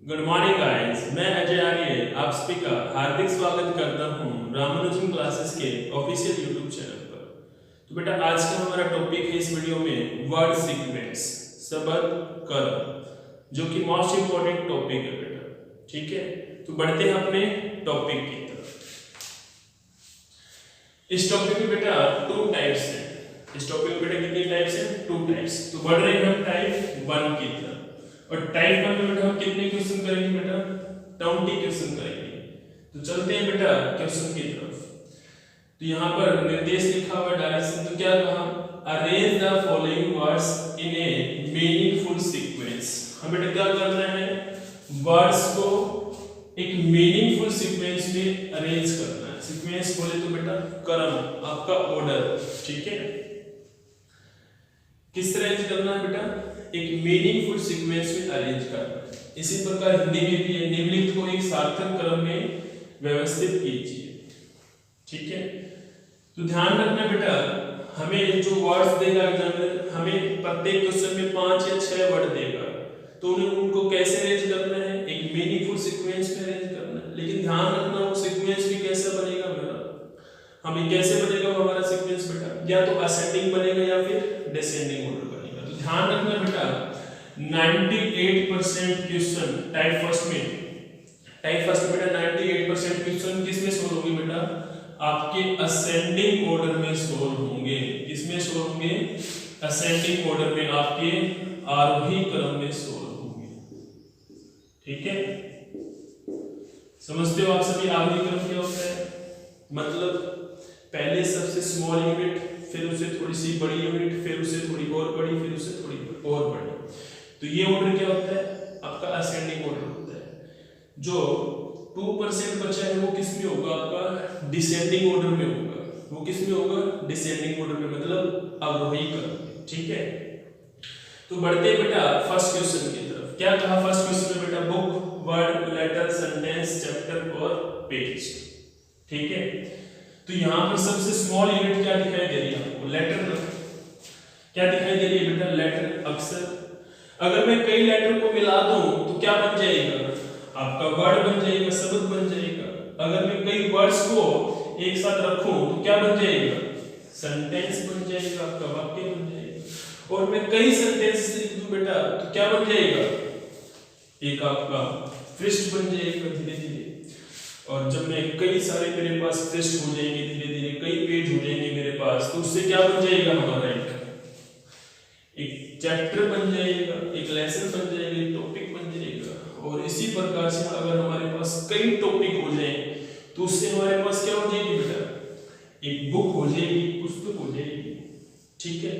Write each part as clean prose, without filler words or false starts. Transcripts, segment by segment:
Good morning guys, मैं अजय आर्य आप सभी का हार्दिक स्वागत करता हूं रामानुजन क्लासेस के ऑफिशियल यूट्यूब चैनल पर। तो बेटा आज का हमारा टॉपिक है इस वीडियो में वर्ड सीक्वेंस, शब्द कर्म, जो कि मोस्ट इंपोर्टेंट टॉपिक है बेटा। ठीक है, तो बढ़ते हैं अपने टॉपिक की तरफ। इस टॉपिक में बेटा टू टाइप्स हैं। इस टॉपिक में बेटा कितनी टाइप्स हैं? Two types. तो बढ़ रहे हैं हम टाइप 1 की तरफ। और टाइप 1 में बेटा हम कितने क्वेश्चन करेंगे बेटा? 20 क्वेश्चन करेंगे। तो चलते हैं बेटा क्वेश्चन की तरफ। तो यहाँ पर निर्देश लिखा हुआ डायरेक्शन, तो क्या कहा? Arrange the following words in A meaningful sequence. हमें बेटा क्या करना है? वर्ड्स को एक मीनिंगफुल सीक्वेंस में अरेंज करना है। सीक्वेंस बोले तो बेटा क्रम, आपका ऑर्डर। ठीक है, किस तरह अरेंज करना है बेटा? एक मीनिंगफुल सीक्वेंस में अरेंज करना है। इसी प्रकार हिंदी में भी निम्नलिखित को एक सार्थक क्रम में व्यवस्थित कीजिए। ठीक है, तो ध्यान रखना बेटा, हमें जो वर्ड्स देगा एग्जामिनर, हमें प्रत्येक क्वेश्चन में 5 या 6 वर्ड देगा, तो उनको कैसे अरेंज करना है? एक मीनिंगफुल सीक्वेंस में अरेंज करना है। लेकिन ध्यान रखना वो सीक्वेंस भी कैसे बनेगा बेटा? हमें कैसे बनेगा हमारा सीक्वेंस बेटा? या तो असेंडिंग बनेगा या फिर डिसेंडिंग ऑर्डर बनेगा। तो ध्यान रखना बेटा, 98% क्वेश्चन टाइप फर्स्ट में बेटा 98% क्वेश्चन किस में सोल्व होंगे बेटा? आपके असेंडिंग ऑर्डर में सोल्व होंगे। किसमें सोल्व होंगे? असेंडिंग ऑर्डर में, आपके आरोही क्रम में सोल्व होंगे। ठीक है, समझते हो आप सभी आरोही क्रम क्या होता है? मतलब पहले सबसे स्मॉल यूनिट, फिर उससे थोड़ी सी बड़ी यूनिट, फिर उससे थोड़ी और बड़ी, फिर उससे थोड़ी और बड़ी। तो ये ऑर्डर क्या होता है? आपका असेंडिंग ऑर्डर होता है। जो 2% बचा है वो किस में होगा? आपका डिसेंडिंग ऑर्डर में होगा। वो किस में होगा? डिसेंडिंग ऑर्डर में, मतलब अवरोही क्रम। ठीक है, तो बढ़ते बेटा फर्स्ट क्वेश्चन की तरफ। क्या कहा फर्स्ट क्वेश्चन में बेटा? Book, word, letter, sentence, chapter और पेज। ठीक है, तो यहाँ पर सबसे स्मॉल यूनिट क्या दिखाई दे रही है आपको? लेटर। क्या दिखाई दे रही है बेटा? लेटर, अक्षर। अगर मैं कई लेटर को मिला दूं तो क्या बन जाएगा? आपका वर्ड बन जाएगा, शब्द बन जाएगा। अगर मैं कई वर्ड्स को एक साथ रखूं तो क्या बन जाएगा? सेंटेंस बन जाएगा, आपका वाक्य बन जाएगा। और मैं कई सेंटेंस लिख दूं बेटा तो क्या बन जाएगा? एक आपका पृष्ठ बन जाएगा धीरे धीरे। और जब मैं कई सारे मेरे पास पृष्ठ हो जाएंगे धीरे धीरे, कई पेज हो जाएंगे मेरे पास, तो उससे क्या बन जाएगा हमारा? एक चैप्टर बन जाएगा, एक लेसन बन जाएगा, एक टॉपिक बन जाएगा। और इसी प्रकार से अगर हमारे पास कई टॉपिक हो जाए तो उससे हमारे पास क्या हो जाएगी बेटा? एक बुक हो जाएगी, पुस्तक हो जाएगी। ठीक है,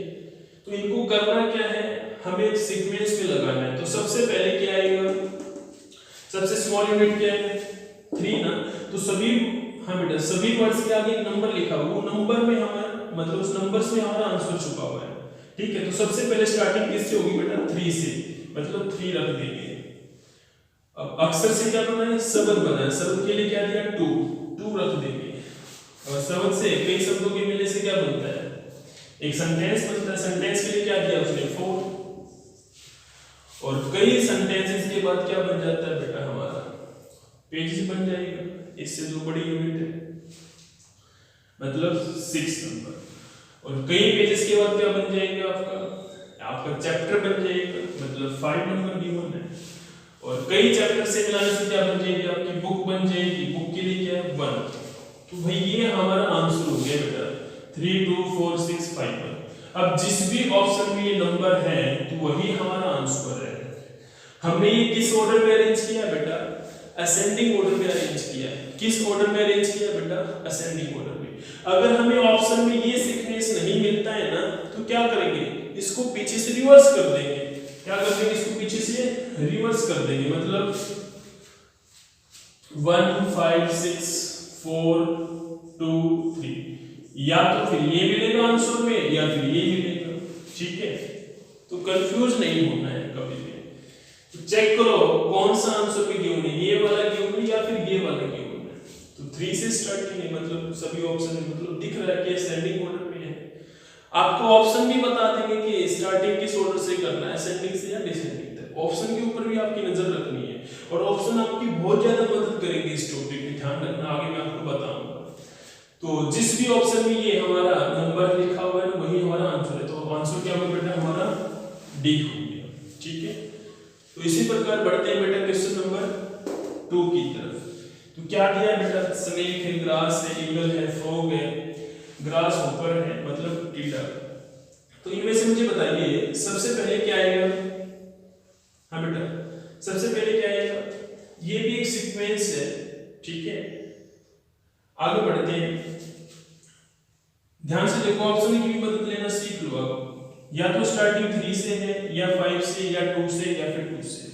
तो इनको करना क्या है? हमें एक सीक्वेंस में लगाना है। तो सबसे पहले क्या आएगा? सबसे स्मॉल यूनिट क्या है? 3 ना। तो सभी, हाँ बेटा, सभी वर्ड्स के आगे एक नंबर लिखा हुआ, वो नंबर में हमारा, मतलब उस नंबर्स में हमारा आंसर छुपा हुआ है। ठीक है, तो सबसे पहले स्टार्टिंग किससे होगी बेटा? 3 से, मतलब 3 रख देंगे। अब अक्षर से क्या बना है? शब्द बना है। शब्द के लिए क्या दिया? 2 रख देंगे। और शब्द से कई शब्दों के मिलने से क्या बनता है? एक सेंटेंस बनता है। सेंटेंस के लिए क्या दिया उसने? 4। और कई सेंटेंसेस के बाद क्या बन जाता है बेटा? हमारा पेज बन जाएगा। इससे जो बड़ी यूनिट है, मतलब 6 नंबर। और कई पेजेस के बाद क्या बन जाएगा? आपका चैप्टर बन जाएगा, मतलब 5 नंबर गिवन है। और कई चैप्टर से मिलाने से क्या बन जाएगी? आपकी बुक बन जाएगी। बुक के लिए क्या है? 1। तो भाई ये हमारा आंसर हो गया बेटा 3, 2, 4, 6, 5, 1। अब जिस भी ऑप्शन में ये नंबर है तो वही हमारा आंसर है। हमने ये किस ऑर्डर में अरेंज किया बेटा? असेंडिंग ऑर्डर में अरेंज किया है। किस ऑर्डर में अरेंज किया बेटा? असेंडिंग ऑर्डर में। अगर हमें ऑप्शन में ये सीक्वेंस नहीं मिलता है ना, तो क्या करेंगे? इसको पीछे से रिवर्स कर देंगे। क्या कर देंगे? इसको पीछे से रिवर्स कर देंगे, मतलब 1, 5, 6, 4, 2, 3। या तो फिर ये मिलेगा आंसर में या फिर ये मिलेगा। ठीक है, तो कंफ्यूज नहीं होना है कभी भी। तो चेक करो कौन सा आंसर में गिवन है, ये वाला गिवन है या फिर ये वाला गिवन है। तो 3 से स्टार्टिंग है, मतलब सभी ऑप्शन में, मतलब दिख रहा है कि असेंडिंग ऑर्डर में है। आपको ऑप्शन भी बता देंगे कि स्टार्टिंग किस ऑर्डर से करना है, असेंडिंग से या डिसेंडिंग तक। ऑप्शन के ऊपर भी आपकी नजर रखनी है। और ऑप्शन आपकी बहुत ज्यादा मदद करेंगे इस टॉपिक में, ध्यान रखना, आगे मैं आपको बताऊंगा। तो जिस भी ऑप्शन में ये हमारा नंबर लिखा हुआ है ना वही हमारा आंसर है, तो आंसर क्या होगा बेटा हमारा डी हो गया, ठीक है। तो इसी प्रकार बढ़ते हैं बेटा क्वेश्चन नंबर 2 की तरफ। तो क्या दिया बेटा, स्नेक है, ग्रास है, ईगल है, फ्रॉग है, ग्रास ऊपर है मतलब टीडा। तो इनमें से मुझे बताइए सबसे पहले क्या आएगा। हाँ बेटा सबसे पहले क्या आएगा, ये भी एक सीक्वेंस है, ठीक है। आगे बढ़ते हैं, ध्यान से देखो, ऑप्शन की भी मदद लेना सीख लो आप, या तो स्टार्टिंग 3 से है या 5 से या 2 से या फिर 2 से।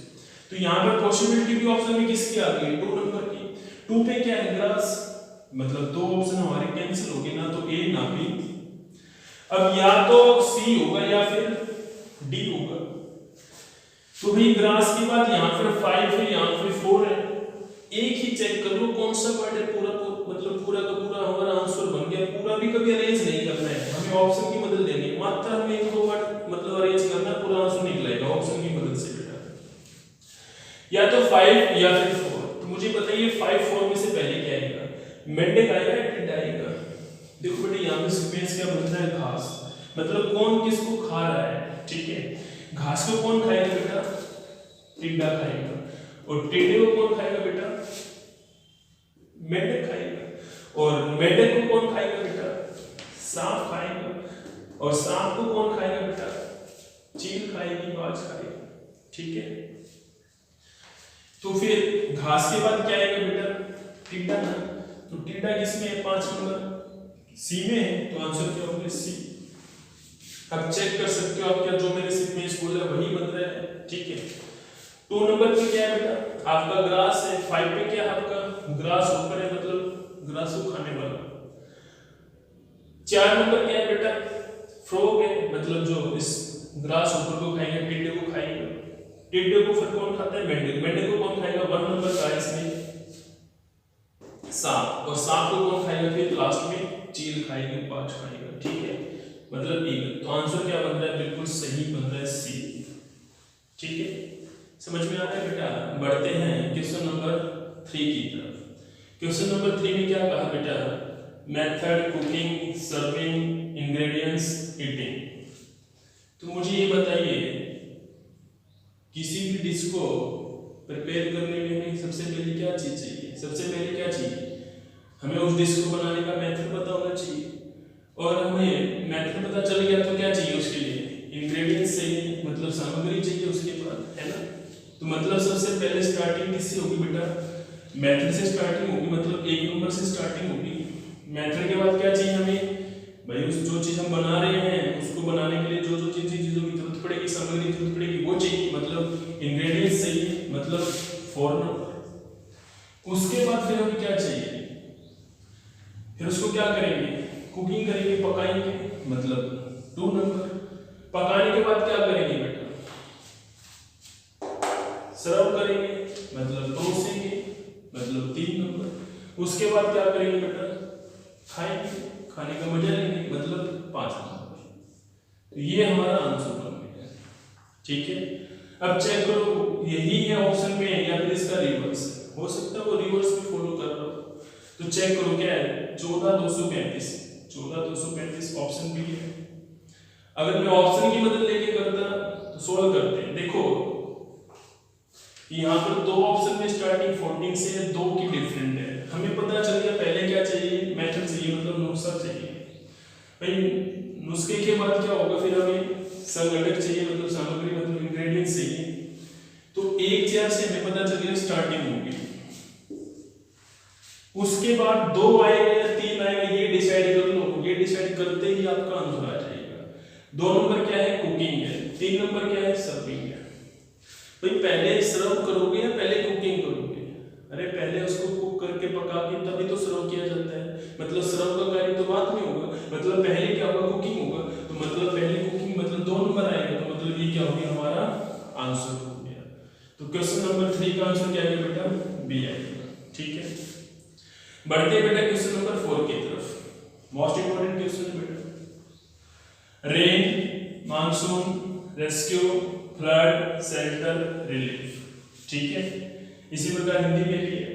तो यहाँ पर पॉसिबिलिटी भी ऑप्शन में किसकी आ गई, 2 नंबर की। 2 पे क्या है, ग्रास, मतलब 2 ऑप्शन हमारे कैंसिल हो गए, ना तो ए ना बी। अब या तो सी होगा या फिर डी होगा। तो भाई ग्रास के बाद यहाँ पर 5 है, यहाँ पर 4 है, एक ही चेक कर लो कौन सा वर्ड है, पूरा मतलब पूरा का पूरा हमारा आंसर बन गया। पूरा भी कभी अरेंज नहीं करना है, हमें ऑप्शन की मदद लेनी है, मात्र हमें एक दो वर्ड मतलब अरेंज करना, पूरा आंसर निकलेगा ऑप्शन की मदद से बेटा। या तो 5 या फिर 4। तो मुझे बताइए 5 4 में से पहले क्या आएगा, मेंढक आएगा या टिड्डा आएगा। देखो बेटा यहाँ पे सीक्वेंस क्या बन रहा है, घास, मतलब कौन किसको खा रहा है, ठीक है। घास को कौन खाएगा बेटा, टिड्डा खाएगा, और टिड्डे को कौन खाएगा बेटा, मेंढक खाएगा, और मेंढक को कौन खाएगा बेटा, सांप खाएगा, और सांप को कौन खाएगा बेटा, चील खाएगी, बाज खाएगा, ठीक है। तो फिर घास के बाद क्या आएगा बेटा, टिड्डा ना। तो टिड्डा किसमें है, 5 नंबर सी में है, तो आंसर क्या होगा सी। अब चेक कर सकते हो आप, क्या जो मैंने सीक्वेंस बोला वही बन रहा है, ठीक है। 2 नंबर पे क्या है बेटा, आपका ग्रास है। 5 पे क्या है आपका, ग्रास ऊपर है, मतलब ग्रास को खाने वाला। 4 नंबर क्या है बेटा, फ्रॉग है, मतलब जो इस ग्रास ऊपर को खाएगा, टिड्डे को खाएगा। टिड्डे को फिर कौन खाता है, मेंढक। मेंढक को कौन खाएगा, 1 नंबर का इसमें सांप, और सांप को कौन खाएगा फिर लास्ट में, चील खाएगी, बाज खाएगा, ठीक है, मतलब ईगल। तो आंसर क्या बन रहा है, बिल्कुल सही बन रहा है सी, ठीक है। समझ में आ रहा है बेटा। बढ़ते हैं क्वेश्चन नंबर 3 की तरफ। क्वेश्चन नंबर 3 में क्या कहा बेटा, method, cooking, serving, ingredients, eating. तो मुझे ये बताइए किसी भी डिश को प्रिपेयर करने में हमें सबसे पहले क्या चीज चाहिए, सबसे पहले क्या चाहिए, हमें उस डिश को बनाने का मेथड पता होना चाहिए, और हमें मेथड पता चल गया तो क्या चाहिए उसके लिए, इंग्रेडिएंट्स चाहिए, मतलब सामग्री चाहिए उसके बाद, है ना। तो मतलब सबसे पहले स्टार्टिंग किससे होगी बेटा, मेथड से स्टार्टिंग होगी, मतलब 1 नंबर से स्टार्टिंग होगी। मेथड के बाद क्या चाहिए हमें, भाई उस जो चीज हम बना रहे हैं उसको बनाने के लिए जो जो चीजों की जरूरत पड़ेगी, सामग्री की जरूरत पड़ेगी, वो चाहिए, मतलब इंग्रेडिएंट्स चाहिए, मतलब 4 नंबर। उसके बाद फिर हमें क्या चाहिए, फिर उसको क्या करेंगे, कुकिंग करेंगे, पकाएंगे, मतलब 2 नंबर। पकाने के बाद क्या करेंगे बेटा, सर्व करेंगे, मतलब परोसेंगे, मतलब 3 नंबर। उसके बाद क्या करेंगे बेटा, खाएंगे, खाने का मजा लेंगे, मतलब 5 नंबर। तो ये हमारा आंसर बन गया, ठीक है। अब चेक करो यही है ऑप्शन में या फिर इसका रिवर्स है, हो सकता है वो रिवर्स में फॉलो कर रहा हो। तो चेक करो क्या है, 14 235 ऑप्शन बी है। अगर मैं ऑप्शन की मदद लेके करता तो सोल्व करते हैं। देखो यहाँ पर 2 ऑप्शन में स्टार्टिंग 14 से है, 2 की डिफरेंट है। हमें पता चल गया पहले क्या चाहिए, मेथड चाहिए, मतलब नुस्खा चाहिए। भाई नुस्खे के बाद क्या होगा, फिर हमें संगठक चाहिए, मतलब सामग्री, मतलब इंग्रेडिएंट्स चाहिए। तो 1 4 से हमें पता चल गया स्टार्टिंग होगी, उसके बाद 2 आएगा या 3 आएगा, ये डिसाइड कर लो। ये डिसाइड करते ही आपका आंसर आ जाएगा। 2 नंबर क्या है, कुकिंग है। 3 नंबर क्या है, सर्विंग है। भाई पहले सर्व करोगे या पहले कुकिंग करोगे, अरे पहले उसको कुक करके पका के तभी तो सर्व किया जाता है, मतलब सर्व का कार्य तो बाद में होगा, मतलब पहले क्या होगा, कुकिंग होगा। तो मतलब पहले कुकिंग, मतलब 2 नंबर आएगा, तो मतलब ये क्या हो गया, हमारा आंसर हो गया। तो क्वेश्चन नंबर 3 का आंसर क्या आएगा बेटा, बी आएगा, ठीक है। बढ़ते हैं बेटा क्वेश्चन नंबर 4 की तरफ। मोस्ट इंपोर्टेंट क्वेश्चन है बेटा, rain, monsoon, rescue, flood, shelter, relief, ठीक है। इसी प्रकार हिंदी में भी है।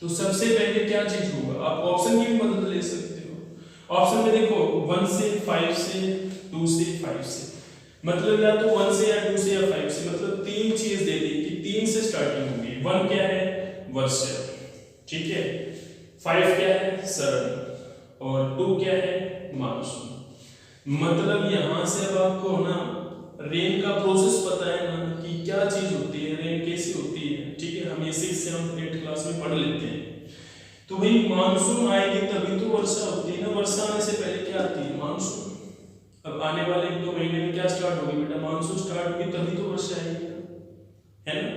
तो सबसे पहले क्या चीज होगा, आप ऑप्शन की भी मदद ले सकते हो। ऑप्शन में देखो 1 से 5 से 2 से 5 से, मतलब या तो 1 से या 2 से या 5 से, मतलब तीन चीज दे दी कि 3 से स्टार्टिंग होगी। 1 क्या है, वर्षा, ठीक है, 5 क्या है, शरण, और 2 क्या है, मानसून। मतलब यहां से अब आपको ना रेन का प्रोसेस पता है ना कि क्या चीज होती है, रेन कैसी होती है, ठीक है, हम ये 6 से 8 क्लास में पढ़ लेते हैं। तो भाई मानसून आएगी तभी तो वर्षा होती है ना, वर्षा आने से पहले क्या आती है, मानसून। अब आने वाले 1-2 महीने में क्या स्टार्ट होगी बेटा, मानसून स्टार्ट होगी तभी तो वर्षा आएगी, है ना।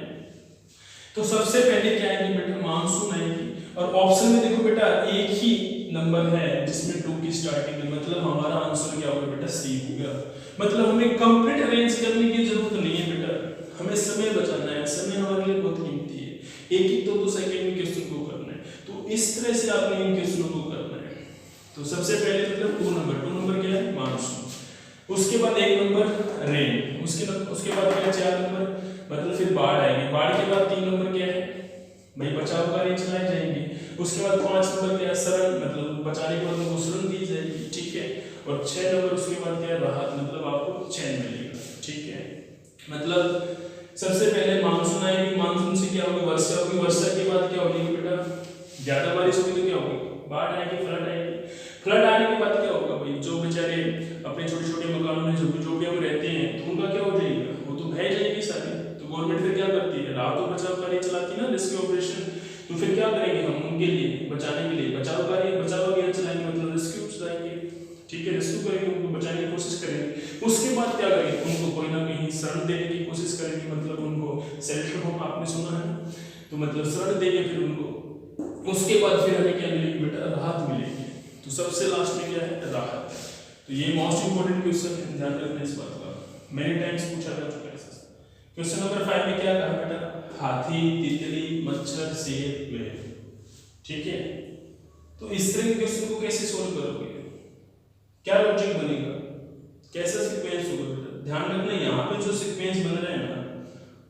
तो सबसे पहले क्या आएगी बेटा, मानसून आएगी। और ऑप्शन में देखो बेटा एक ही नंबर है जिसमें 2 की स्टार्टिंग है, मतलब हमारा आंसर क्या होगा बेटा, सी होगा। मतलब हमें कंप्लीट अरेंज करने की जरूरत नहीं है बेटा, हमें समय बचाना है, समय हमारे लिए बहुत कीमती है। एक ही तो सेकंड में क्वेश्चन को करना है, तो इस तरह से आपने इन क्वेश्चनों को करना है। तो सबसे पहले मतलब 2 नंबर क्या है, मानसून। उसके बाद 1 नंबर रेन, उसके बाद क्या, 4 नंबर, मतलब फिर बाढ़ आएगी। बाढ़ के बाद 3 नंबर क्या है भाई, बचाव कार्य चलाए जाएंगे। उसके बाद 5 नंबर क्या है, शरण, मतलब बचाने के बाद उनको शरण दी जाएगी, ठीक है। और 6 नंबर उसके बाद क्या है, राहत, मतलब आपको चैन मिलेगा, ठीक है। मतलब सबसे पहले मानसून आएगी, मानसून से क्या होगी, वर्षा होगी, वर्षा के बाद क्या होगी बेटा, ज्यादा बारिश होगी तो क्या होगी, बाढ़ आएगी, फ्लड आएगी। फ्लड आने के बाद क्या होगा भाई, जो बेचारे अपने छोटे छोटे मकानों में जो भी हम रहते हैं, तो उनका क्या हो जाएगा, वो तो बह जाएगी सारी। तो गवर्नमेंट फिर क्या करती है, राहत और बचाव कार्य चलाती है ना, रेस्क्यू ऑपरेशन। तो फिर क्या करेंगे हम, उनके लिए बचाने के लिए बचाव अभियान चलाएंगे, मतलब रेस्क्यू चलाएंगे, ठीक है, रेस्क्यू करेंगे, उनको बचाने की कोशिश करेंगे। उसके बाद क्या करेंगे, उनको कोई ना कहीं शरण देने की कोशिश करेंगे, मतलब उनको शेल्टर होम आपने सुना है, तो मतलब शरण देंगे फिर उनको। उसके बाद फिर हमें क्या मिलेगी बेटा, राहत मिलेगी। तो सबसे लास्ट में क्या है, राहत। तो ये मोस्ट इंपोर्टेंट क्वेश्चन है, ध्यान रखना इस बात का, मेनी टाइम्स पूछा जा चुका है। क्वेश्चन नंबर 5 में क्या कहा बेटा, हाथी, तितली, मच्छर, शेर, व्हेल, ठीक है। तो इस तरह के क्वेश्चन को कैसे सोल्व करोगे, क्या लॉजिक बनेगा, कैसा सीक्वेंस होगा बेटा। ध्यान रखना यहाँ पे जो सीक्वेंस बन रहा है ना,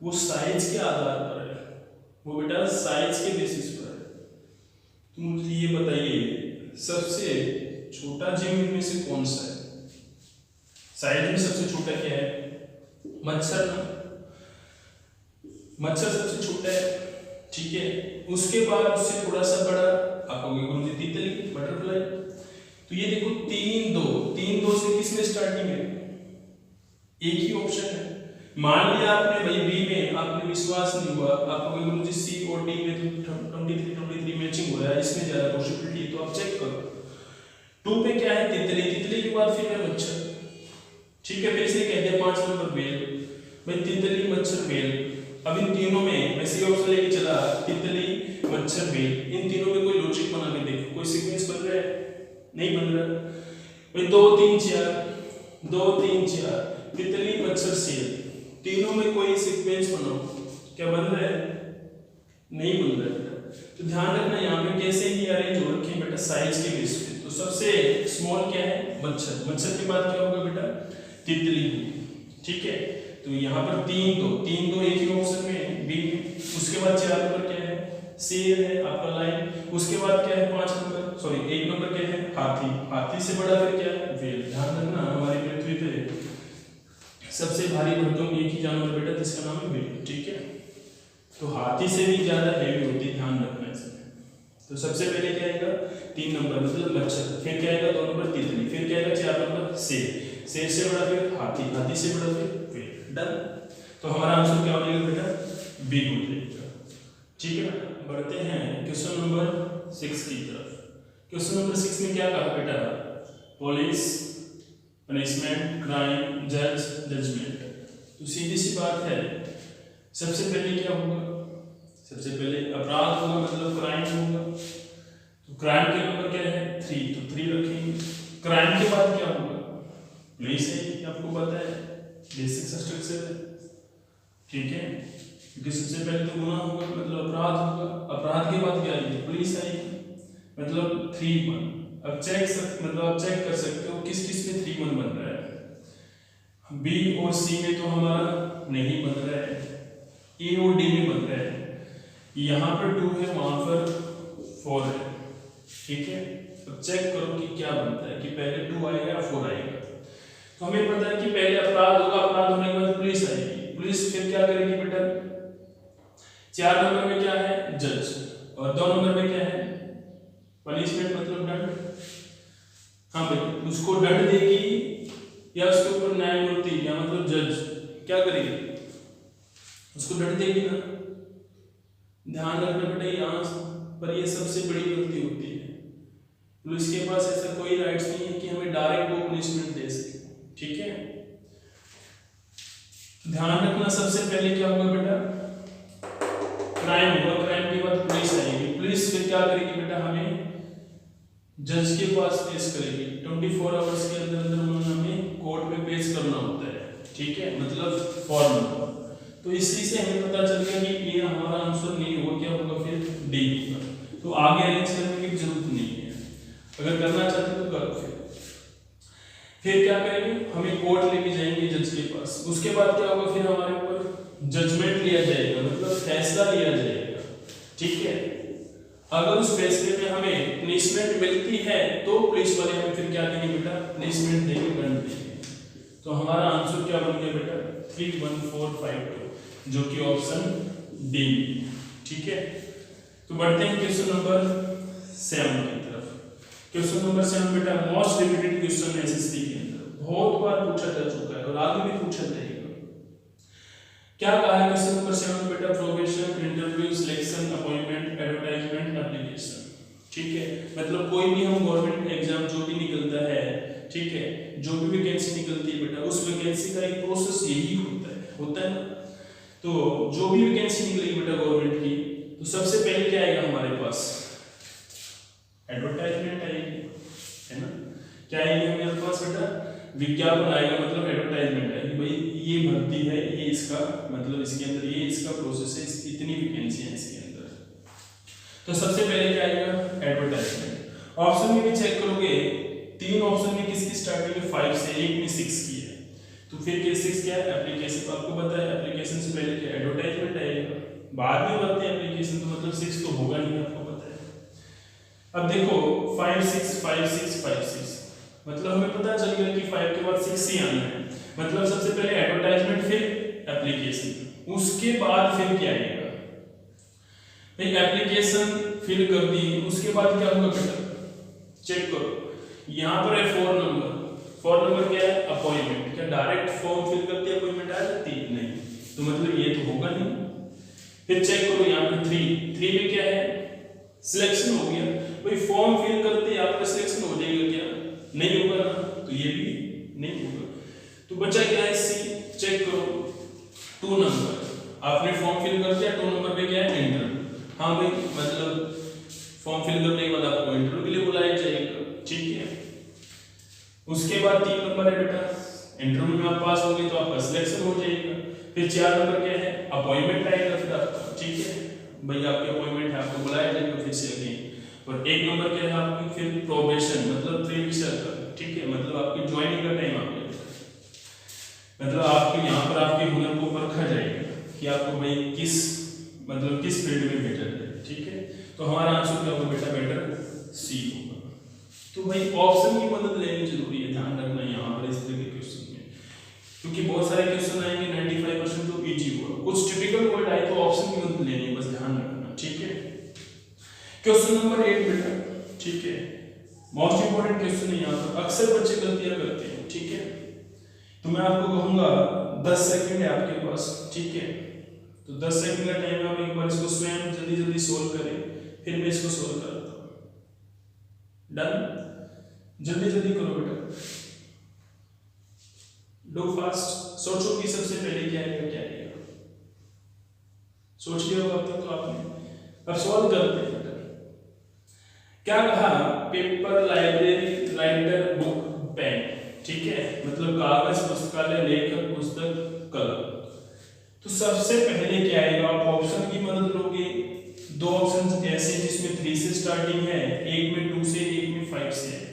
वो साइज के आधार पर है, वो बेटा साइज के बेसिस पर है। तो मुझे ये बताइए सबसे छोटा जीव इनमें से कौन सा है, साइज में सबसे छोटा क्या है, मच्छर ना, मच्छर सबसे छोटा है, ठीक है। उसके बाद उससे थोड़ा सा बड़ा आप कहोगे गुरुजी तितली, बटरफ्लाई। तो ये देखो 3-2 से किसमें स्टार्टिंग है, एक ही ऑप्शन है। मान लिया आपने भाई बी में आपने विश्वास नहीं हुआ, आप कहोगे गुरुजी सी और डी में तो 23 मैचिंग हो रहा है, इसमें ज्यादा पॉसिबिलिटी है, तो आप चेक करो। 2 पे क्या है, तितली के बाद फिर है मच्छर, ठीक है। फिर इसे कहते हैं 5 नंबर वेल, भाई तितली, मच्छर, वेल। अब इन तीनों में मैं सी ऑप्शन लेके चला, तितली, मच्छर, वेल, इन तीनों में कोई लॉजिक बना के देखो, कोई सीक्वेंस बन रहा है, नहीं बन रहा भाई। 2 3 4 तितली, मच्छर, शेर, तीनों में कोई सीक्वेंस बनाओ, क्या बन रहा है, नहीं बन रहा है। तो ध्यान रखना यहाँ पे कैसे ही अरेंज हो रखे बेटा, साइज के बेस पे। तो सबसे स्मॉल क्या है, मच्छर, मच्छर के बाद क्या होगा बेटा, तितली, ठीक है। तो यहाँ पर 3-2 एक ही ऑप्शन में बी में। उसके बाद 4 नंबर क्या है, शेर है आपका लाइन। उसके बाद क्या है 1 नंबर क्या है, हाथी, हाथी से बड़ा फिर क्या है, व्हेल। ध्यान रखना हमारी पृथ्वी पे सबसे भारी भरकम एक ही जानवर बेटा जिसका नाम है व्हेल, ठीक है। तो हाथी से भी ज्यादा हैवी होती है, ध्यान रखना इसमें। तो सबसे पहले क्या आएगा, 3 नंबर मतलब मच्छर, फिर क्या आएगा 2 नंबर तितली, फिर क्या आएगा 4 नंबर शेर, शेर से बड़ा फिर हाथी, हाथी से बड़ा फिर व्हेल। डन। तो हमारा आंसर क्या हो जाएगा बेटा, बी हो जाएगा, ठीक है बेटा। बढ़ते हैं क्वेश्चन नंबर 6 की तरफ। क्वेश्चन नंबर 6 में क्या कहा बेटा, पुलिस, पनिशमेंट, क्राइम, जजमेंट। तो सीधी सी बात है, सबसे पहले क्या होगा, सबसे पहले अपराध होगा, मतलब क्राइम होगा। तो क्राइम के नंबर क्या है 3, तो 3 रखेंगे। क्राइम के बाद क्या होगा, पुलिस है, आपको पता है बेसिक स्ट्रक्चर है, ठीक है। क्योंकि सबसे पहले तो गुनाह होगा, मतलब अपराध होगा। अपराध के बाद क्या आएगी, पुलिस आएगी, मतलब 3-1। अब आप चेक कर सकते हो किस किस में 3-1 बन रहा है। बी और सी में तो हमारा नहीं बन रहा है, ए और डी में बन रहा है। यहाँ पर 2 है, वहां पर 4 है, ठीक है। अब चेक करो कि क्या बनता है, कि पहले 2 आएगा या 4 आएगा। तो हमें पता है कि पहले अपराध होगा, अपराध होने के बाद पुलिस आएगी, पुलिस फिर क्या करेगी बेटा, 4 नंबर में क्या है, जज, और 2 नंबर में क्या है, पनिशमेंट मतलब दंड। हाँ भाई, उसको दंड देगी या उसके ऊपर न्यायमूर्ति या मतलब जज क्या करेगी, उसको दंड देगी ना। ध्यान रखना बेटा, यहाँ पर ये सबसे बड़ी गलती होती है। पुलिस के पास ऐसा कोई राइट्स नहीं है कि हमें डायरेक्ट वो पनिशमेंट दे सके, ठीक है। ध्यान रखना, सबसे पहले क्या होगा बेटा, क्राइम होगा, क्राइम के बाद पुलिस आएगी, पुलिस फिर क्या करेगी बेटा, हमें जज के पास पेश करेगी। 24 आवर्स के अंदर अंदर हमें कोर्ट में पेश करना होता है, ठीक है, मतलब फॉर्मल। तो इसी से हमें पता चल गया कि ये हमारा आंसर नहीं होगा, क्या होगा फिर, डी होगा। तो आगे अरेंज करने की जरूरत नहीं है, अगर करना चाहते तो करो। फिर क्या करेंगे, हमें कोर्ट लेके जाएंगे जज के पास। उसके बाद क्या होगा, फिर हमारे ऊपर जजमेंट लिया जाएगा, मतलब फैसला लिया जाएगा, ठीक है। अगर उस फैसले में हमें पनिशमेंट मिलती है तो पुलिस वाले हमें फिर क्या देंगे बेटा, पनिशमेंट देंगे, दंड देंगे। तो हमारा आंसर क्या बन गया बेटा, 31452, जो कि ऑप्शन डी, ठीक है। तो बढ़ते हैं क्वेश्चन नंबर 7 की तरफ। क्वेश्चन नंबर 7 बेटा मोस्ट रिपीटेड क्वेश्चन है एसएससी के अंदर, बहुत बार पूछा जा चुका है और आगे भी पूछा जाएगा। क्या कहा है क्वेश्चन नंबर 7 बेटा, probation, interview, selection, appointment, advertisement, application, ठीक है। मतलब कोई भी हम गवर्नमेंट एग्जाम जो भी निकलता है, ठीक है, जो भी वैकेंसी निकलती है बेटा, उस वैकेंसी का एक प्रोसेस यही होता है ना। तो जो भी वैकेंसी निकलेगी बेटा गवर्नमेंट की, तो सबसे पहले क्या आएगा हमारे पास, एडवर्टाइजमेंट आएगी, है ना। क्या आएगी हमारे पास बेटा, विज्ञापन आएगा, मतलब एडवर्टाइजमेंट आएगी, भाई ये भर्ती है, ये इसका मतलब इसके अंदर ये इसका प्रोसेस है, इतनी वैकेंसी है इसके अंदर। तो सबसे पहले क्या आएगा, एडवर्टाइजमेंट। ऑप्शन में भी चेक करोगे, 3 ऑप्शन में किसकी स्टार्टिंग है 5 से, एक में 6 की है, तो फिर के 6 क्या है, एप्लीकेशन। आपको पता है एप्लीकेशन से पहले क्या, एडवर्टाइजमेंट आएगा, बाद में बनती है एप्लीकेशन, तो मतलब 6 तो होगा नहीं, आपको पता है। अब देखो 5 6 5 6 5 6, मतलब हमें पता चल गया कि 5 के बाद 6 ही आना है, मतलब सबसे पहले एडवर्टाइजमेंट फिर एप्लीकेशन, उसके बाद फिर क्या आएगा भाई, एप्लीकेशन फिल कर दी, उसके बाद क्या होगा बेटा, चेक करो, यहाँ पर है 4 नंबर। 4 नंबर क्या है, अपॉइंटमेंट। क्या डायरेक्ट फॉर्म फिल करते अपॉइंटमेंट आ जाती है, नहीं, तो मतलब ये तो होगा नहीं। फिर चेक करो यहाँ पर 3 में क्या है, सिलेक्शन हो गया, भाई फॉर्म फिल करते आपका सिलेक्शन हो जाएगा क्या, नहीं होगा ना, तो ये भी नहीं होगा। तो बचा क्या है, सी। चेक करो 2 नंबर, आपने फॉर्म फिल कर दिया, 2 नंबर पे क्या है, इंटरव्यू। हाँ भाई, मतलब फॉर्म फिल करने के बाद आपको इंटरव्यू के लिए बुलाया जाएगा, ठीक है। उसके बाद 3 नंबर है बेटा, इंटरव्यू में आप पास होंगे तो आपका सिलेक्शन हो जाएगा। फिर 4 नंबर क्या है, अपॉइंटमेंट आएगा फिर आपका, ठीक है, भाई आपकी अपॉइंटमेंट है, आपको बुलाया जाएगा फिर से अगेन। और 1 नंबर क्या है आपकी, फिर प्रोबेशन, मतलब ट्रेनिंग, ठीक है, मतलब आपकी ज्वाइनिंग का टाइम आ गया, मतलब आपके यहाँ पर आपके हुनर को परखा जाएगा कि आपको भाई किस फील्ड में बेटर है, ठीक है। तो हमारा आंसर क्या होगा बेटा, बेटर सी होगा। तो भाई ऑप्शन की मदद लेनी जरूरी है, ध्यान रखना यहाँ पर इस तरह के क्वेश्चन में, क्योंकि बहुत सारे क्वेश्चन आएंगे 95% तो इजी होगा, कुछ टिपिकल वर्ड आए तो ऑप्शन की मदद लेनी है, बस ध्यान रखना, ठीक है। क्वेश्चन नंबर 8 बेटा, ठीक है, मोस्ट इंपोर्टेंट क्वेश्चन है, यहाँ पर अक्सर बच्चे गलतियां करते हैं, ठीक है। तो मैं आपको कहूंगा 10 सेकंड है आपके पास, ठीक है, तो 10 सेकंड का टाइम है, आप एक बार इसको स्वयं जल्दी जल्दी सोल्व करें, फिर मैं इसको सोल्व करता हूं। डन, जल्दी जल्दी करो बेटा, डू फास्ट, सोचो कि सबसे पहले क्या आएगा, क्या आएगा, सोच लिया होगा अब तक तो आपने। अब सॉल्व करते हैं बेटा। क्या कहा, paper, library, writer, book, pen, ठीक है, मतलब कागज, पुस्तकालय, लेखक, पुस्तक, कलम। तो सबसे पहले क्या आएगा, आप ऑप्शन की मदद लोगे। 2 ऑप्शन ऐसे जिसमें 3 से स्टार्टिंग है, एक में 2 से, एक में 5 से है,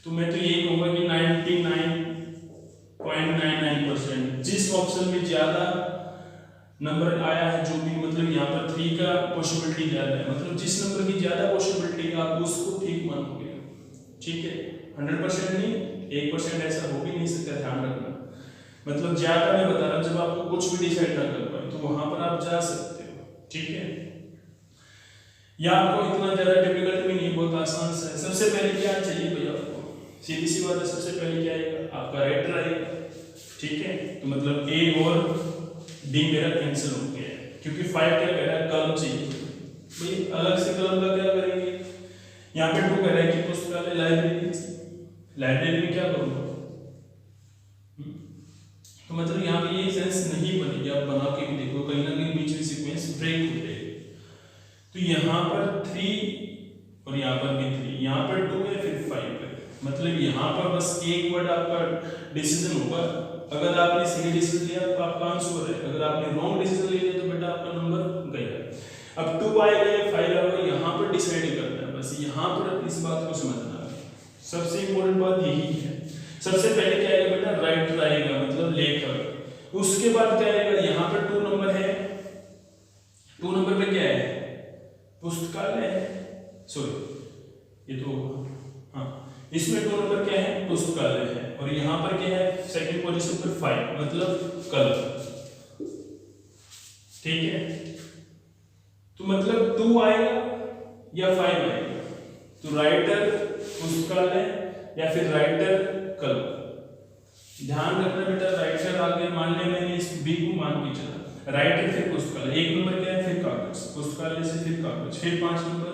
तो मैं तो ये कहूंगा कि 99.99%, जिस ऑप्शन में ज्यादा नंबर आया है जो भी, मतलब यहाँ पर 3 का पॉसिबिलिटी ज्यादा है, मतलब जिस नंबर की ज्यादा पॉसिबिलिटी है आप उसको ठीक मानोगे, ठीक है। 100% नहीं, 1% ऐसा हो भी नहीं सकता, ध्यान रखना। मतलब ज्यादा मैं बता रहा हूँ, जब आपको कुछ भी डिसाइड ना कर पाए तो वहां पर आप जा सकते हो, ठीक है। या आपको इतना ज्यादा डिफिकल्ट भी नहीं, बहुत आसान सा है। सबसे पहले क्या चाहिए भैया आपको, सीधी सी बात है, सबसे पहले क्या आएगा आपका राइटर आएगा, ठीक है। तो मतलब ए और डी मेरा कैंसिल हो गया है, क्योंकि 5 क्या कह रहा है, कलम चाहिए भाई, अलग से कलम का क्या करेंगे। यहाँ पे 2 कह रहा है कि पुस्तकालय लाइब्रेरी, लाइब्रेरी में क्या करूँगा, तो मतलब यहाँ पे ये सेंस नहीं बनेगी, आप बना के भी देखो कहीं ना कहीं बीच में सीक्वेंस ब्रेक हो जाएगी। तो यहाँ पर 3 और यहाँ पर भी 3, यहाँ पर 2 है फिर 5 है, मतलब यहाँ पर बस एक वर्ड आपका डिसीजन होगा। अगर आपने सही डिसीजन लिया तो आपका आंसर है, अगर आपने रॉन्ग डिसीजन ले लिया तो बेटा आपका नंबर गया। अब 2 आएगा या 5 आएगा, यहाँ पर डिसाइड करना है, बस यहाँ पर इस बात को समझना है। सबसे इंपॉर्टेंट बात यही है। सबसे पहले क्या आएगा बेटा, राइटर आएगा, मतलब लेखक। उसके बाद क्या आएगा, यहाँ पर 2 नंबर है, 2 नंबर पे क्या है, पुस्तकालय है, सॉरी ये तो हाँ, इसमें 2 नंबर क्या है, पुस्तकालय है, और यहाँ पर क्या है सेकंड पोजीशन पर 5, मतलब कलम, ठीक है। तो मतलब 2 आएगा या 5 आएगा, तो राइटर पुस्तकालय या फिर राइटर कलम। ध्यान रखना बेटा, राइटर आगे मान लिया मैंने इस बी को मान के चला, राइटर फिर पुस्तकालय, 1 नंबर क्या है, फिर कागज, पुस्तकालय से फिर कागज, फिर 5 नंबर,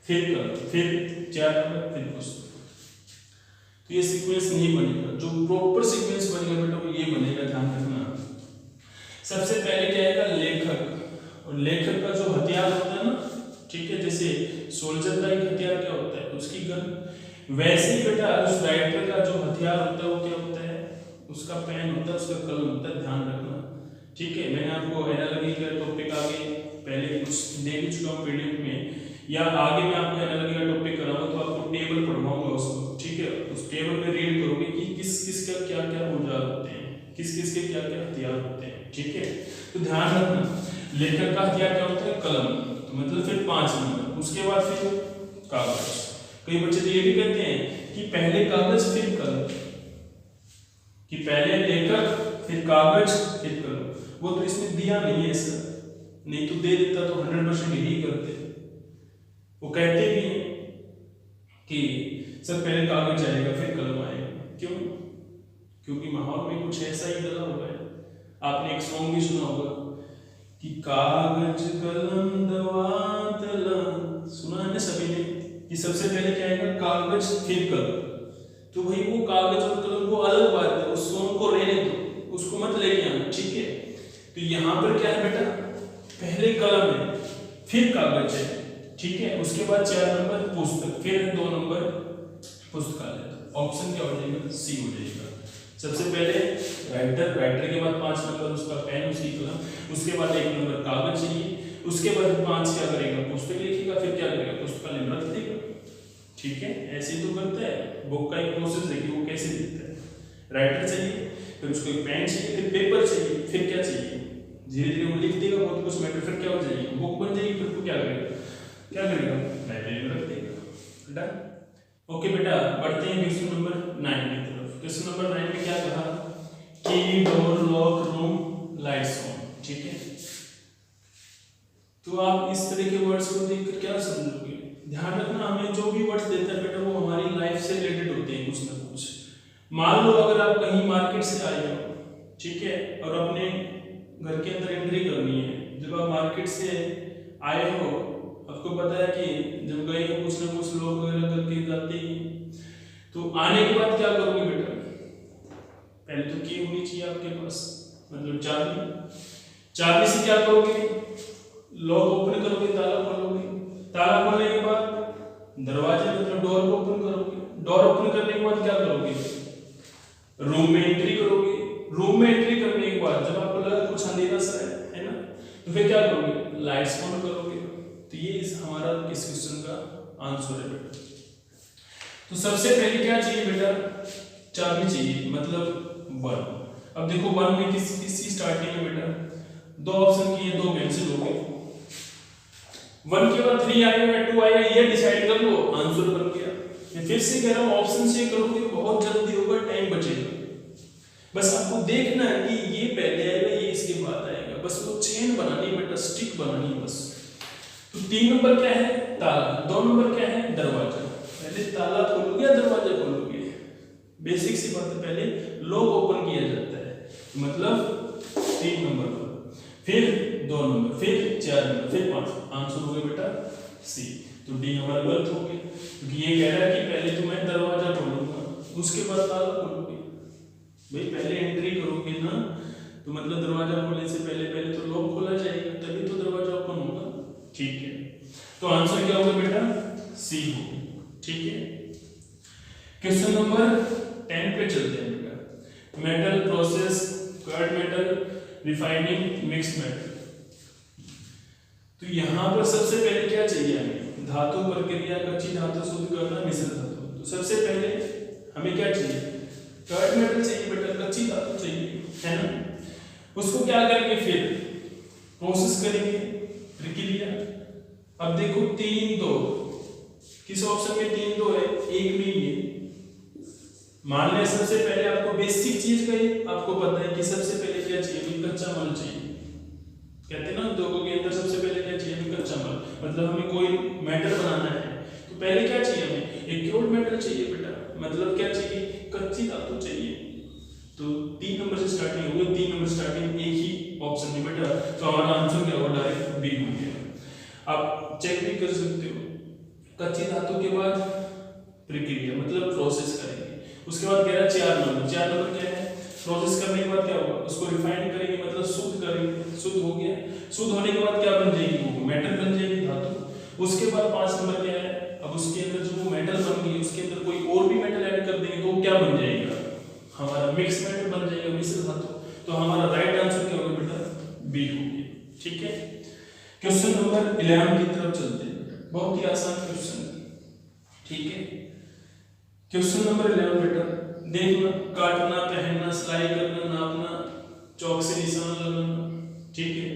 फिर कलम, फिर 4 नंबर, फिर पुस्तक। तो ये सीक्वेंस नहीं बनेगा, जो प्रॉपर सीक्वेंस बनेगा बेटा वो ये बनेगा, ध्यान रखना। सबसे पहले क्या आएगा, लेखक, और लेखक का जो हथियार होता है ना, ठीक है, जैसे सोल्जर का एक हथियार क्या होता है, उसकी गन, वैसे ही बेटा उस राइटर का जो हथियार होता है वो क्या होता है, उसका पेन होता है, उसका कलम होता है, ध्यान रखना, ठीक है। मैंने आपको एनालॉजी का टॉपिक आगे पहले कुछ दे भी चुका हूँ पीडीएफ में, या आगे मैं आपको एनालॉजी का टॉपिक कराऊंगा तो आपको टेबल पढ़वाऊंगा उसको, ठीक है। उस टेबल में रीड करोगे कि किस किस का क्या क्या औजार होते हैं, किस किस के क्या क्या हथियार होते हैं, ठीक है। तो ध्यान रखना, लेखक का हथियार क्या होता है, कलम, तो मतलब फिर 5 नंबर, उसके बाद फिर कागज। कई बच्चे तो ये भी कहते हैं कि पहले कागज फिर कलम, कि पहले लेखक फिर कागज फिर कलम, वो तो इसमें दिया नहीं है सर, नहीं तो दे देता तो 100% यही करते। वो कहते भी हैं कि सर पहले कागज आएगा फिर कलम आएगा, क्यों, क्योंकि माहौल में कुछ ऐसा ही डला हुआ है। आपने एक सॉन्ग भी सुना होगा कि कागज कलम दवातला, सुना है ना सभी ने, कि सबसे पहले क्या आएगा, कागज फिर कलम। तो भाई वो कागज और कलम वो अलग बात है, उस सॉन्ग को रहने दो, उसको मत लेके आना, ठीक है। तो यहाँ पर क्या है बेटा, पहले कलम है फिर कागज है, ठीक है, उसके बाद 4 नंबर पुस्तक, फिर 2 नंबर पुस्तकालय। ऑप्शन क्या हो जाएगा, सी हो जाएगा। सबसे पहले राइटर, राइटर के बाद 5 नंबर उसका पेन, उसकी कलम, उसके बाद 1 नंबर कागज चाहिए, उसके बाद 5 क्या करेगा, पुस्तक लिखेगा, फिर क्या करेगा, पुस्तकालय में रख देगा, ठीक है। ऐसे ही तो करता है, बुक का एक प्रोसेस है कि वो कैसे लिखता है। राइटर चाहिए, फिर उसको एक पेन चाहिए, फिर पेपर चाहिए, फिर क्या चाहिए, धीरे धीरे वो लिख देगा बहुत कुछ मैटर, फिर क्या हो जाएगी, बुक बन जाएगी, फिर वो क्या करेगा, लाइब्रेरी में रख देगा। डन। ओके बेटा, बढ़ते हैं क्वेश्चन नंबर 9 की तरफ। क्वेश्चन नंबर 9 में क्या कहा, की door lock room lights on, ठीक है। तो आप इस तरह के वर्ड्स को देखकर क्या समझोगे, ध्यान रखना, हमें जो भी वर्ड्स देता है बेटा वो हमारी लाइफ से रिलेटेड होते हैं कुछ ना कुछ। मान लो अगर आप कहीं मार्केट से आए हो, ठीक है, और अपने घर के अंदर एंट्री करनी है, जब आप मार्केट से आए हो, आपको पता है कि जब गए हो कुछ ना कुछ लोग वगैरह करके जाते ही, तो आने के बाद क्या करोगे बेटा, पहले तो की होनी चाहिए आपके पास, मतलब चाबी, चाबी से क्या करोगे, लॉक ओपन करोगे, ताला खोलोगे, ताला खोलने के बाद दरवाजे मतलब डोर को ओपन करोगे, डोर ओपन करने के बाद क्या करोगे, रूम में एंट्री करोगे, रूम में एंट्री करने के बाद जब आपको लगा कुछ अंधेरा सा है ना, तो फिर क्या करोगे, लाइट्स ऑन करोगे। तो ये हमारा इस क्वेश्चन का आंसर है बेटा। तो सबसे पहले क्या चाहिए बेटा, चाबी चाहिए, मतलब 1। अब देखो 1 में किसकी स्टार्टिंग है बेटा, दो ऑप्शन किए, दो कैंसिल हो गए। 1 के बाद 3 आएगा 2 आएगा, ये डिसाइड कर लो, आंसर बन गया। मैं फिर से कह रहा हूँ ऑप्शन से करोगे बहुत जल्दी होगा, टाइम बचेगा। बस आपको देखना है कि ये पहले आएगा ये इसके बाद आएगा, बस वो चेन बनानी है बेटा, स्टिक बनानी है बस। तो 3 नंबर क्या है? ताला। 2 नंबर क्या है? दरवाजा। पहले ताला खोलोगे या दरवाजा खोलोगे? बेसिक सी बात है, पहले लॉक ओपन किया जाता है, मतलब 3 नंबर पर, फिर 2 नंबर, फिर 4 नंबर, फिर 5। आंसर हो गया बेटा सी। तो डी हमारा गलत हो गया, क्योंकि ये कह रहा है कि पहले तो मैं दरवाजा खोलूंगा उसके बाद ताला खोलूंगी। भाई पहले एंट्री करोगे ना, तो मतलब दरवाजा खोलने से पहले पहले तो लॉक खोला जाएगा, तभी तो दरवाजा ओपन होगा। ठीक है, तो आंसर क्या होगा बेटा? सी होगा। ठीक है, क्वेश्चन नंबर 10 पे चलते हैं बेटा। Metal process, curd metal, refining, mixed metal. तो यहाँ पर सबसे पहले क्या चाहिए हमें? धातु प्रक्रिया, कच्ची धातु शुद्ध करना, मिश्र धातु। तो सबसे पहले हमें क्या चाहिए? कर्ड मेटल चाहिए बेटा, कच्ची धातु चाहिए, है ना। उसको क्या करेंगे? फिर प्रोसेस करेंगे, प्रक्रिया। अब देखो 3 2, किस ऑप्शन में 3 2 है? एक में ये। मान लिया सबसे पहले आपको बेसिक चीज कही, आपको पता है कि सबसे पहले क्या चाहिए? कच्चा माल चाहिए। कहते हैं ना दोगों के अंदर सबसे पहले क्या चाहिए? कच्चा माल। मतलब हमें कोई मेटल बनाना है तो पहले क्या चाहिए हमें? एक क्योर मेटल चाहिए बेटा, मतलब क्या चाहिए? कच्ची धातु चाहिए। तो 3 नंबर से स्टार्टिंग हो गई, 3 नंबर स्टार्टिंग एक ही ऑप्शन में बेटा, तो हमारा आंसर क्या होगा? डायरेक्ट बी हो गया। आप चेक भी कर सकते हो, कच्ची धातु के बाद प्रक्रिया मतलब प्रोसेस करेंगे। उसके बाद कह रहा है 4 नंबर। 4 नंबर क्या है? प्रोसेस करने के बाद क्या होगा? उसको रिफाइन करेंगे, मतलब शुद्ध करेंगे। शुद्ध हो गया, शुद्ध होने के बाद क्या बन जाएगी? वो मेटल बन जाएगी, धातु। उसके बाद 5 नंबर क्या है? अब उसके अंदर जो वो मेटल बन गई उसके अंदर कोई और भी मेटल ऐड कर देंगे तो वो क्या बन जाएगा? हमारा मिक्स मेटल बन जाएगा, मिश्र धातु। तो हमारा राइट आंसर क्या होगा बेटा? बी हो गया। ठीक है, क्वेश्चन नंबर 11 की तरफ चलते हैं। बहुत ही आसान क्वेश्चन है। ठीक है, क्वेश्चन नंबर 11 बेटा देखना, काटना, पहनना, सिलाई करना, नापना, चौक से निशान लगाना। ठीक है,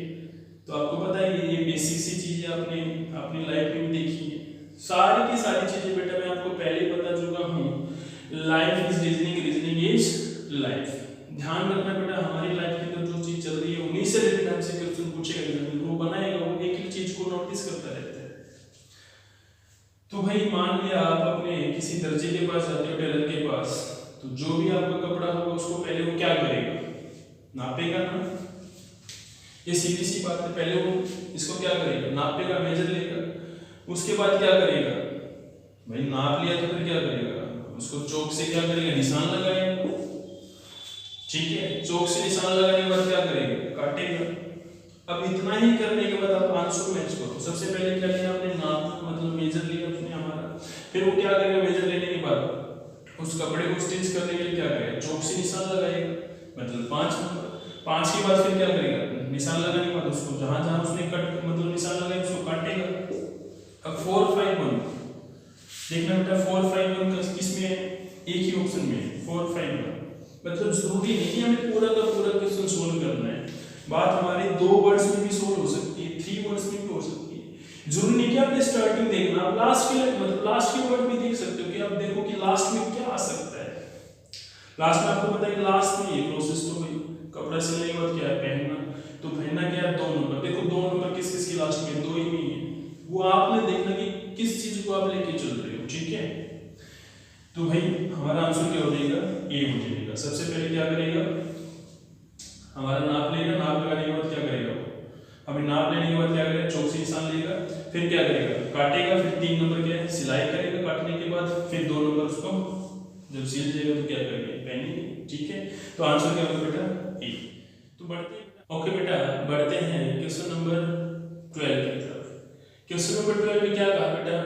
तो आपको पता है ये बेसिक सी चीजें आपने अपनी लाइफ में भी देखी है। सारी की सारी चीजें बेटा मैं आपको पहले ही बता चुका हूँ। Life is reasoning, reasoning is life. ध्यान रखना बेटा, हमारी लाइफ के अंदर जो चीज चल रही है उन्हीं से रिलेटेड हमसे क्वेश्चन पूछेगा, वो बनाएगा, वो एक ही चीज को नोटिस करता रहता है। तो भाई मान लिया आप अपने किसी दर्जी के पास जाते हो, टेलर के पास, तो जो भी आपका कपड़ा होगा उसको पहले वो क्या करेगा? नापेगा ना। ये सीधी सी बात है, पहले वो इसको क्या करेगा? नापेगा, मेजर लेगा। उसके बाद क्या करेगा? भाई नाप लिया तो फिर क्या करेगा? उसको चौक से क्या करेगा? निशान लगाएगा। ठीक है, चौक से निशान लगाने के बाद क्या करेगा? काटेगा। अब इतना ही करने के बाद आप आंसर मैच करो। सबसे पहले क्या लिया आपने? नाप, मतलब मेजर लिया उसने हमारा। फिर वो क्या करेगा? मेजर लेने के बाद उस कपड़े को स्टिच करने के लिए क्या करेगा? चौक से निशान लगाएगा, मतलब 5 नंबर। 5 के बाद फिर क्या करेगा? निशान लगाने के बाद उसको जहां जहां उसने कट मतलब निशान लगाया उसको काटेगा। अब 4 5 1 देखना बेटा, 4 5 1 किसमें है? एक ही ऑप्शन में है, 4 5 1। मतलब जरूरी नहीं है हमें पूरा का पूरा क्वेश्चन सोल्व करना है। बात हमारी 2 वर्ड्स में भी सोल्व हो सकती है, 3 वर्ड्स में भी हो सकती है। जरूरी नहीं कि आपने स्टार्टिंग देखना, आप लास्ट के मतलब लास्ट के वर्ड भी देख सकते हो कि आप देखो कि लास्ट में क्या आ सकता है। लास्ट में आपको पता है कि लास्ट में ये प्रोसेस तो हुई, कपड़ा सिलने के बाद क्या है? पहनना। तो पहनना क्या है? 2 नंबर। देखो 2 नंबर किस किस की लास्ट में? 2 ही में है। वो आपने देखना कि किस चीज को आप लेके चल रहे हो। ठीक है, तो भाई हमारा आंसर क्या हो जाएगा? ए हो जाएगा। सबसे पहले क्या करेगा? हमारा नाप लेगा, नाप लगाने के बाद क्या करेगा? हमें नाप लेने के बाद क्या करेगा? चौक से निशान लेगा, फिर क्या करेगा? काटेगा। फिर 3 नंबर क्या है? सिलाई करेगा काटने के बाद। फिर 2 नंबर उसको जब सिल जाएगा तो क्या करेंगे? पहनेंगे। ठीक है, तो आंसर क्या होगा बेटा? ए। तो बढ़ते हैं। ओके बेटा, बढ़ते हैं क्वेश्चन नंबर 12 की तरफ। क्वेश्चन नंबर 12 में क्या कहा बेटा?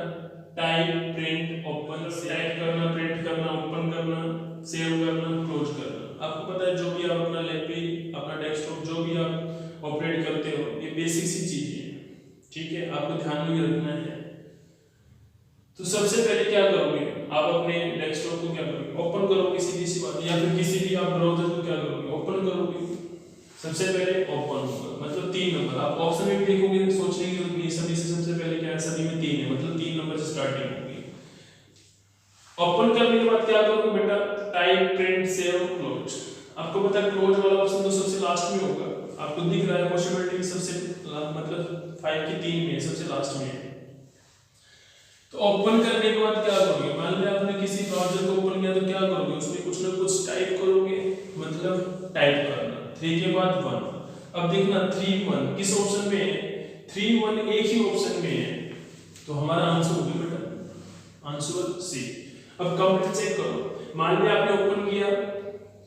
टाइप, प्रिंट, ओपन, टाइप करना, प्रिंट करना, ओपन करना, सेव करना, क्लोज करना। आपको पता है जो भी आप अपना लैपटॉप, अपना डेस्कटॉप जो भी आप ऑपरेट करते हो, ये बेसिक सी चीज है। ठीक है, आपको ध्यान में रखना है। तो सबसे पहले क्या करोगे? आप अपने डेस्कटॉप को क्या करोगे? ओपन करोगे, सीधी सी बात। या फिर किसी भी आप ब्राउजर को क्या करोगे? ओपन करोगे। सबसे पहले ओपन होगा, मतलब 3 नंबर। आप ऑप्शन में देखोगे सोचने की जरूरत नहीं, सभी से सबसे पहले क्या है, सभी में 3 है, मतलब 3 नंबर से स्टार्टिंग होगी। ओपन करने के बाद क्या करोगे बेटा, टाइप प्रिंट सेव क्लोज। आपको पता है क्लोज वाला ऑप्शन तो सबसे लास्ट में होगा, आपको दिख रहा है पॉसिबिलिटी सबसे मतलब 5 की 3 में सबसे लास्ट में है। तो ओपन करने के बाद क्या करोगे, मान लिया आपने किसी ब्राउज़र को ओपन किया तो क्या करोगे, उसमें कुछ ना कुछ टाइप करोगे, मतलब टाइप करना 3 के बाद 1। अब देखना 3 1 किस ऑप्शन में है, 3 1 एक ही ऑप्शन में है, तो हमारा आंसर होगा बेटा आंसर सी। अब कंप्लीट चेक करो, मान लिया आपने ओपन किया,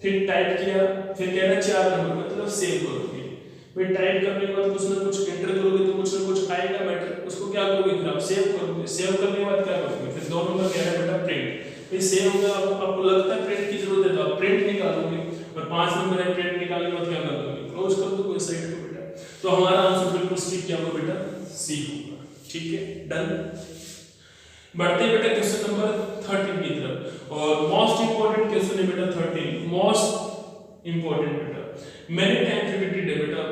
फिर टाइप किया, फिर कह रहा है 4 नंबर, मतलब सेव करोगे। फिर टाइप करने के बाद कुछ ना कुछ एंटर करोगे तो कुछ ना कुछ आएगा मैटर, उसको क्या करोगे, फिर आप सेव करोगे। सेव करने के बाद क्या करोगे, फिर 2 नंबर कह रहा है बेटा प्रिंट। फिर सेव होगा, आपको लगता है प्रिंट की जरूरत है तो आप प्रिंट निकालोगे, और 5 नंबर है, प्रिंट निकालने के बाद क्या करोगे, क्लोज कर दो कोई साइड को बेटा। तो हमारा आंसर बिल्कुल स्टिक क्या होगा बेटा, सी होगा। ठीक है, डन। बढ़ते हैं बेटा क्वेश्चन नंबर 13 की तरफ, और मोस्ट इंपॉर्टेंट क्वेश्चन है बेटा 13, मोस्ट इंपॉर्टेंट बेटा। मैंने टाइम रिपीटेड है बेटा,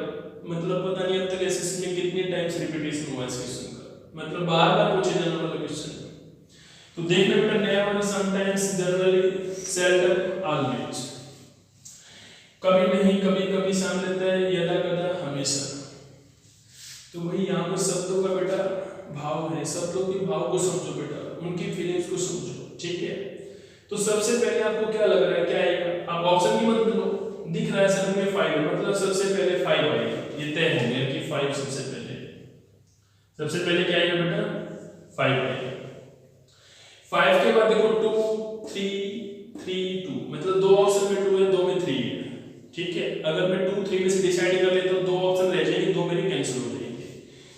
मतलब पता नहीं अब तक एसएससी में कितने टाइम्स रिपीटेशन हुआ इस क्वेश्चन का, मतलब बार-बार पूछे जाने वाला क्वेश्चन। तो देखना बेटा, नया वाला समटाइम्स, जनरली, सेल्डम, ऑलवेज। कभी नहीं, कभी कभी शामिल रहता है, यदा कदा, हमेशा। तो वही यहाँ पर शब्दों का बेटा भाव है, शब्दों के भाव को समझो बेटा, उनकी फीलिंग्स को समझो। ठीक है, तो सबसे पहले आपको क्या लग रहा है, क्या आएगा, आप ऑप्शन की मत लो, दिख रहा है सर में 5 है, मतलब सबसे पहले 5 आएगा, ये तय हो गया कि 5 सबसे पहले क्या आएगा बेटा, 5 आएगा। 5 के बाद देखो 2 3 3 2, मतलब 2 ऑप्शन में 2 है, 2 में 3 है। ठीक है, अगर मैं 2 3 में से डिसाइड कर लेता हूं, 2 ऑप्शन रह जाएंगे, 2 मेरे कैंसिल हो जाएंगे।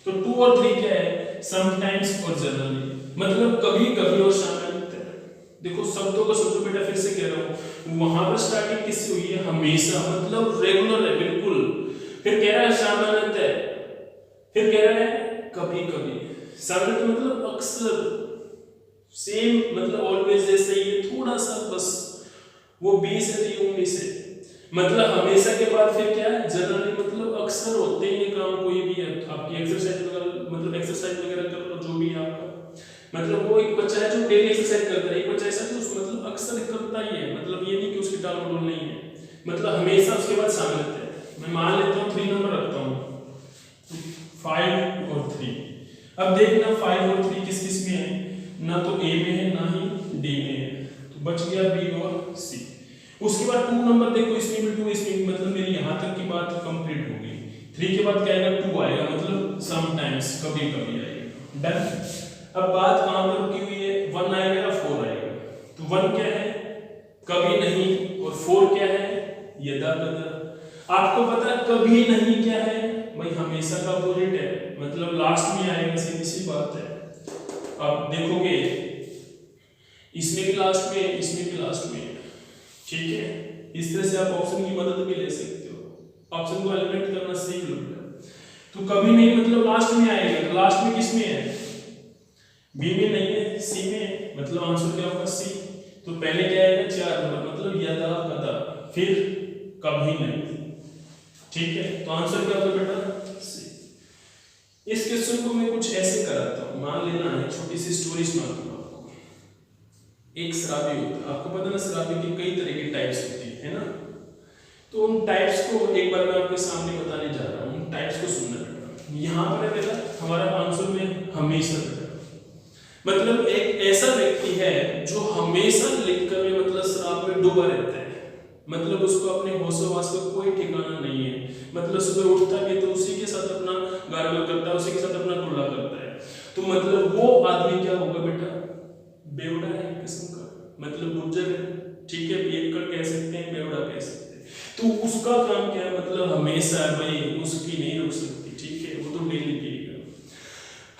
तो 2 और 3 क्या है, समटाइम्स और जनरली, मतलब कभी कभी और शामिल। देखो शब्दों को समझो बेटा, फिर से कह रहा हूं, वहां पर स्टार्टिंग किससे हुई है, हमेशा, मतलब रेगुलर है बिल्कुल। फिर कह रहा है शामिल है, फिर कह रहा है कभी कभी, शामिल मतलब अक्सर, सेम मतलब ऑलवेज जैसे ही है, थोड़ा सा बस वो 20 है तो 19 है, मतलब हमेशा के बाद फिर क्या है, जनरली, मतलब अक्सर होते हैं ये काम, कोई भी है आपकी एक्सरसाइज वगैरह, मतलब एक्सरसाइज वगैरह कर लो, जो भी है आपका, मतलब वो एक बच्चा है जो डेली एक्सरसाइज करता है, एक बच्चा ऐसा है जो मतलब अक्सर करता ही है, मतलब ये नहीं कि उसकी टाल मटोल नहीं है, मतलब हमेशा उसके बाद शामिल रहता है। मैं मान लेता हूँ 3 नंबर रखता हूँ, 5 और 3। अब देखना 5 और 3 किस किस में है, ना तो ए में है ना ही डी में है, तो बच गया बी और सी। उसके बाद 2 नंबर देखो, इसमें भी 2, इसमें भी, मतलब मेरी यहाँ तक की बात कंप्लीट हो गई। 3 के बाद क्या आएगा, 2 आएगा, मतलब समटाइम्स, कभी कभी आएगा। डन। अब बात कहां पर रुकी हुई है, 1 आएगा या 4 आएगा, तो 1 क्या है, कभी नहीं, और 4 क्या है, यदा कदा। आपको पता है कभी नहीं क्या है भाई, हमेशा का अपोजिट है, मतलब लास्ट में आएगा, सीधी सी बात है। आप देखोगे इसमें भी लास्ट में, इसमें भी लास्ट में, ठीक है, इस तरह से आप ऑप्शन की मदद भी ले सकते हो, ऑप्शन को एलिमिनेट करना सीख लो। तो कभी नहीं मतलब लास्ट में आएगा, तो लास्ट में किस में है, बी में नहीं है, सी में, मतलब आंसर क्या होगा, सी। तो पहले क्या आएगा, 4 नंबर, मतलब यदा कदा, फिर कभी नहीं। ठीक है, तो आंसर क्या होगा बेटा, सी। इस क्वेश्चन को मैं कुछ ऐसे कराता हूं, मान लेना है, छोटी सी स्टोरी सुनाता हूं आपको। एक शराबी होता है, आपको पता ना शराबी की कई तरह की टाइप्स होती है ना, तो उन टाइप्स को एक बार मैं आपके सामने बताने जा रहा हूं, उन टाइप्स को सुनना बेटा। यहां पर है बेटा हमारा आंसर में हमेशा बेटा, मतलब एक ऐसा व्यक्ति है जो हमेशा लिखकर में मतलब शराब में डूबा रहता है, मतलब उसको अपने होशो-हवास का कोई ठिकाना नहीं है, मतलब सुबह उठता भी तो उसी के साथ अपना गार्गल करता है, उसी के साथ अपना कुल्ला करता है। तो मतलब वो आदमी क्या होगा बेटा, बेवड़ा है किस्म का, मतलब गुर्जर है। ठीक है, पियक्कड़ कह सकते हैं, बेवड़ा कह सकते हैं। तो उसका काम क्या है, मतलब हमेशा भाई उसकी नहीं रुक सकती, ठीक है, वो तो डेली पिएगा।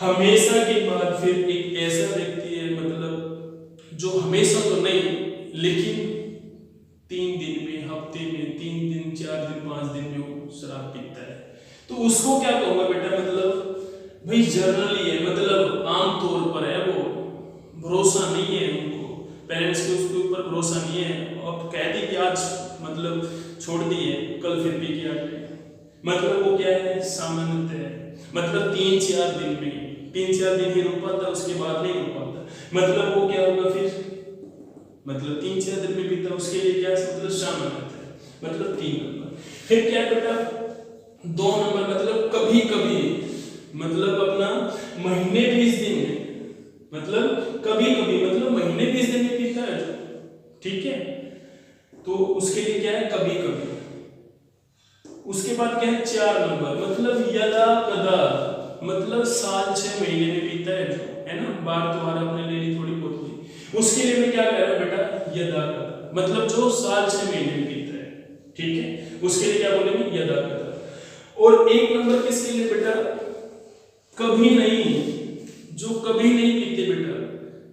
हमेशा के बाद फिर एक ऐसा व्यक्ति है, मतलब जो हमेशा तो नहीं, लेकिन 3 दिन में, हफ्ते में 3 दिन, 4 दिन, 5 दिन में वो शराब पीता है। तो उसको क्या कहूंगा बेटा, मतलब भाई जनरली है, मतलब आम तौर पर है, वो भरोसा नहीं है उनको, पेरेंट्स के उसके ऊपर भरोसा नहीं है, अब कह दी कि आज मतलब छोड़ दी है, कल फिर पी के आ गए। मतलब वो क्या है, सामान्यतः है, मतलब 3-4 दिन में, 3-4 दिन ही रुक पाता, उसके बाद नहीं रुक पाता, मतलब वो क्या होगा फिर, मतलब 3-4 दिन में बीता, उसके लिए क्या मतलब सामान्यतः है, मतलब 3 नंबर। फिर क्या बेटा 2 नंबर, मतलब कभी कभी, मतलब अपना महीने 20 दिन में, मतलब कभी कभी, मतलब महीने 20 दिन में बीता है, ठीक है, तो उसके लिए क्या है, कभी कभी। उसके बाद क्या है 4 नंबर, मतलब यदा कदा, मतलब साल 6 महीने में बीता है जो, है ना, बार तुम्हारा आपने ले ली थोड़ी बहुत हुई, उसके लिए मैं क्या कह रहा हूं बेटा, यदा कदा, मतलब जो साल 6 महीने में बीता है, ठीक है, उसके लिए क्या बोलेंगे, यदा कदा। और 1 नंबर किसके लिए बेटा, कभी नहीं, जो कभी नहीं पीते बेटा,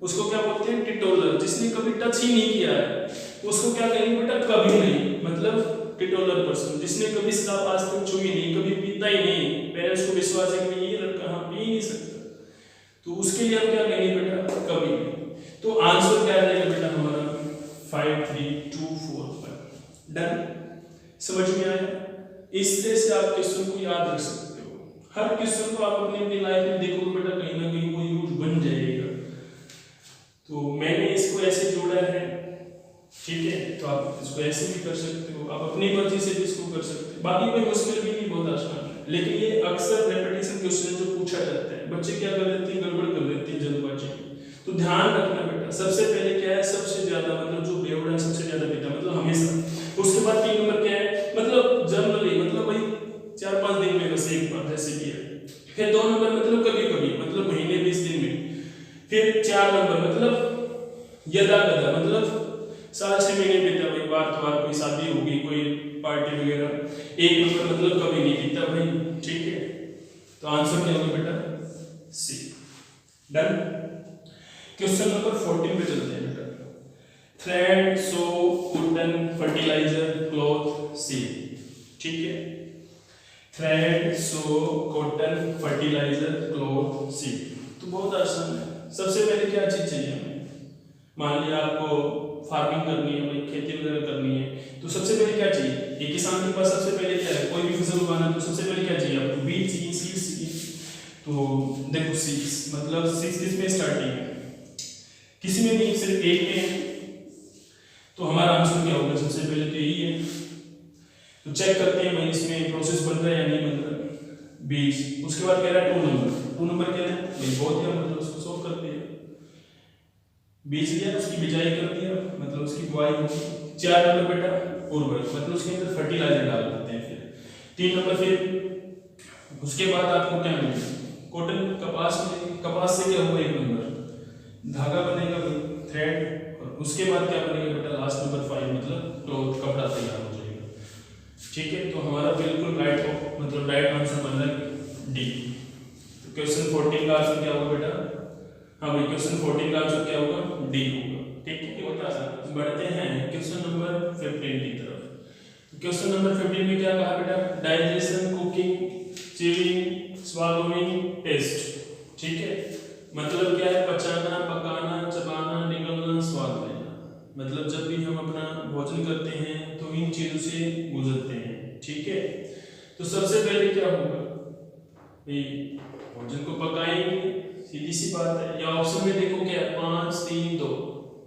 उसको क्या बोलते हैं, टिटोलर, जिसने कभी टच ही नहीं किया है उसको क्या कहेंगे बेटा, कभी नहीं, मतलब टिटोलर पर्सन, जिसने कभी शराब आज तक छुई नहीं, कभी पीता ही नहीं, पेरेंट्स को विश्वास है कि ये लड़का हाँ पी नहीं सकता, तो उसके लिए हम क्या कहेंगे बेटा, कभी नहीं। तो आंसर क्या आ जाएगा बेटा हमारा 5 3 2 4 5। डन, समझ में आया? इस तरह से आप क्वेश्चन को याद रख सकते हो, हर क्वेश्चन को आप अपनी अपनी लाइफ में देखो बेटा, कहीं ना कहीं वो यूज बन जाएगा। तो मैंने इसको ऐसे जोड़ा है, ठीक है, तो आप इसको ऐसे भी कर सकते हो, आप अपनी मर्जी से भी इसको कर सकते हो, बाकी कोई मुश्किल भी नहीं, बहुत आसान है। लेकिन ये अक्सर रेपिटेशन क्वेश्चन जो पूछा जाता है, बच्चे क्या कर देते हैं, गड़बड़ कर देते हैं जल्दबाजी में। तो ध्यान रखना बेटा, सबसे पहले क्या है, सबसे ज्यादा, मतलब जो बेवड़ा है सबसे ज्यादा पीता, मतलब हमेशा। उसके बाद 3 नंबर क्या है, मतलब जनरली, मतलब भाई 4-5 दिन में बस एक बार, जैसे कि है। फिर 2 नंबर मतलब कभी कभी, मतलब महीने 20 दिन में। फिर 4 नंबर मतलब यदा कदा, मतलब साल 6 महीने बीता, भाई बार त्योहार, कोई शादी होगी, कोई पार्टी वगैरह। 1 नंबर मतलब कभी नहीं बीता भाई, ठीक है, तो आंसर क्या होगा बेटा, सी। डन। क्वेश्चन नंबर 14 पे चलते हैं बेटा। थ्रेड, सो, कॉटन, फर्टिलाइजर, क्लॉथ, सीड, ठीक है, थ्रेड, सो, कॉटन, फर्टिलाइजर, क्लॉथ, सीड। तो बहुत आसान है। सबसे पहले क्या चीज चाहिए हमें, मान लिया आपको फार्मिंग करनी है, भाई खेती वगैरह करनी है, तो सबसे पहले क्या चाहिए, एक किसान के पास सबसे पहले क्या है, कोई भी फसल उगाना है तो सबसे पहले क्या चाहिए आपको, बीज चाहिए, सीड्स चाहिए। तो देखो सीड्स, मतलब सीड्स किसमें स्टार्टिंग है, किसी में नहीं, सिर्फ एक में है, तो हमारा आंसर क्या होगा, सबसे पहले तो यही है। तो चेक करते हैं भाई इसमें प्रोसेस बन रहा है या नहीं बन रहा, बीज। उसके बाद कह रहा है 2 नंबर, 2 नंबर क्या है भाई, बहुत ही, मतलब उसको सोल्व करते हैं, बीज लिया, उसकी बिजाई कर दिया, मतलब उसकी बुआई होगी। 4 नंबर बेटा उर्वरक, मतलब उसके अंदर फर्टिलाइजर डाल देते हैं। फिर 3 नंबर, फिर उसके बाद आपको क्या मिलेगा, कॉटन, कपास में, कपास से क्या होगा, 1 नंबर धागा बनेगा भाई, थ्रेड, और उसके बाद क्या बनेगा बेटा, लास्ट नंबर 5, मतलब क्लॉथ, कपड़ा तैयार हो जाएगा, ठीक है। तो हमारा बिल्कुल राइट हो, मतलब राइट आंसर बन रहा है डी। तो क्वेश्चन 14 का आंसर क्या होगा बेटा, हाँ भाई क्वेश्चन 14 का आंसर क्या होगा, डी होगा, ठीक है। बढ़ते हैं क्वेश्चन नंबर 15 की तरफ। क्वेश्चन नंबर 15 में क्या कहा बेटा, digestion, cooking, chewing, swallowing, taste, ठीक है, मतलब क्या है, पचाना, पकाना, चबाना, निगलना, स्वाद लेना, मतलब जब भी हम अपना भोजन करते हैं तो इन चीजों से गुजरते हैं, ठीक है। तो सबसे पहले क्या होगा, भोजन को पकाएंगे, सीधी सी बात है, या ऑप्शन में देखो क्या 5 3 2,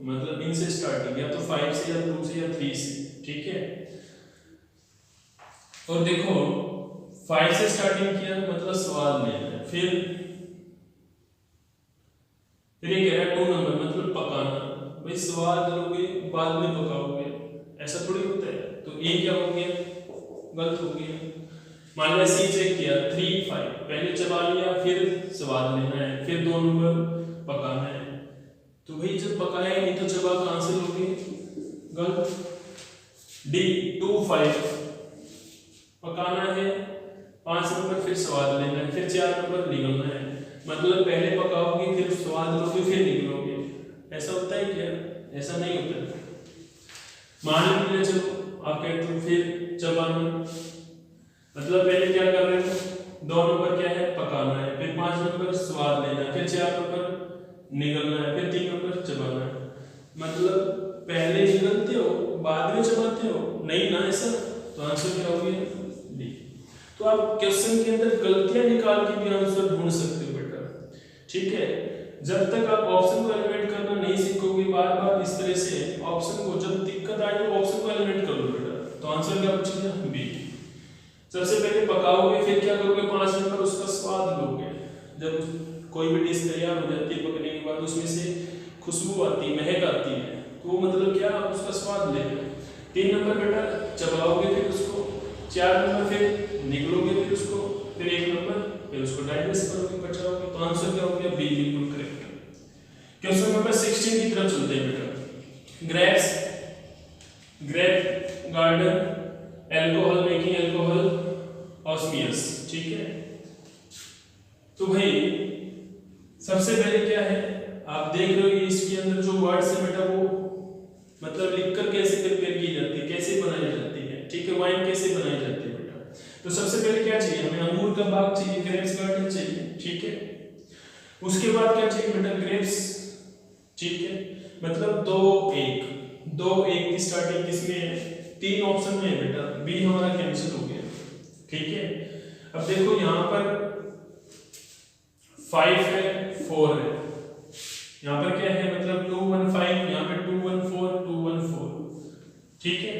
मतलब इनसे स्टार्टिंग, या तो 5 से, या 2 से, या 3 से, ठीक है। और देखो 5 से स्टार्टिंग किया, मतलब स्वाद लेना है, फिर ये कह रहा है 2 नंबर, मतलब पकाना, भाई स्वाद लोगे बाद में पकाओगे, ऐसा थोड़ी होता है। तो ये क्या हो गया, गलत हो गया। मान लिया सी चेक किया 3 5, पहले चबा लिया, फिर स्वाद लेना है, फिर 2 नंबर पकाना है, तो भाई जब पकाया नहीं तो चबा कहां से लोगे, गलत। डी 2 5 पकाना है, 5 नंबर फिर स्वाद लेना है, फिर 4 नंबर निगलना है, मतलब पहले पकाओगे, फिर स्वाद लोगे, फिर निगलोगे, ऐसा होता है क्या, ऐसा नहीं होता। मान लीजिए चलो आप कहते हो फिर चबाना, मतलब पहले क्या कर रहे हो, 2 नंबर क्या है, पकाना है, फिर 5 नंबर स्वाद लेना है, फिर 4 नंबर निगलना है, फिर 3 नंबर चबाना है, मतलब पहले निगलते हो बाद में चबाते हो, नहीं ना ऐसा। तो आंसर क्या हो गया डी। आप क्वेश्चन के अंदर गलतियां निकाल के भी आंसर ढूंढ सकते हो बेटा, ठीक है। जब तक आप ऑप्शन को एलिमिनेट करना नहीं सीखोगे, बार बार इस तरह से ऑप्शन को, जब दिक्कत आए तो ऑप्शन को एलिमिनेट कर लो बेटा। तो आंसर क्या बचेगा? बी। सबसे पहले पकाओगे, फिर क्या करोगे? 5 नंबर उसका स्वाद लोगे। जब कोई भी डिश तैयार हो जाती है पकने के बाद, उसमें से खुशबू आती है, महक आती है, तो मतलब क्या, आप उसका स्वाद ले लो। 3 नंबर बेटा चबाओगे, फिर उसको। 4 नंबर फिर निगलोगे, फिर उसको। फिर 1 नंबर फिर उसको डाइजेस्ट करोगे, पचाओगे। तो आंसर क्या हो गया? बी, बिल्कुल करेक्ट। क्वेश्चन नंबर 16 की तरफ चलते हैं बेटा। Grapes, grape garden, alcohol making, alcohol ऑस्मियस, ठीक है। तो भाई सबसे पहले क्या है, आप देख रहे हो कि इसके अंदर जो वर्ड्स है बेटा, वो मतलब लिखकर कैसे प्रिपेयर की जाती है, कैसे बनाई जाती है, ठीक है। वाइन कैसे बनाई जाती है बेटा। तो सबसे पहले क्या चाहिए हमें? अंगूर का बाग चाहिए, ग्रेप्स गार्डन चाहिए, ठीक है। उसके बाद क्या चाहिए बेटा? ग्रेप्स, ठीक है। मतलब 2 1 की स्टार्टिंग किसमें है? 3 ऑप्शन में है बेटा। बी हमारा कैंसिल हो गया, ठीक है। अब देखो यहाँ पर 5 है, 4 है, यहाँ पर क्या है? मतलब 2 1 5, यहाँ पे 2 1 4, 2 1 4, ठीक है।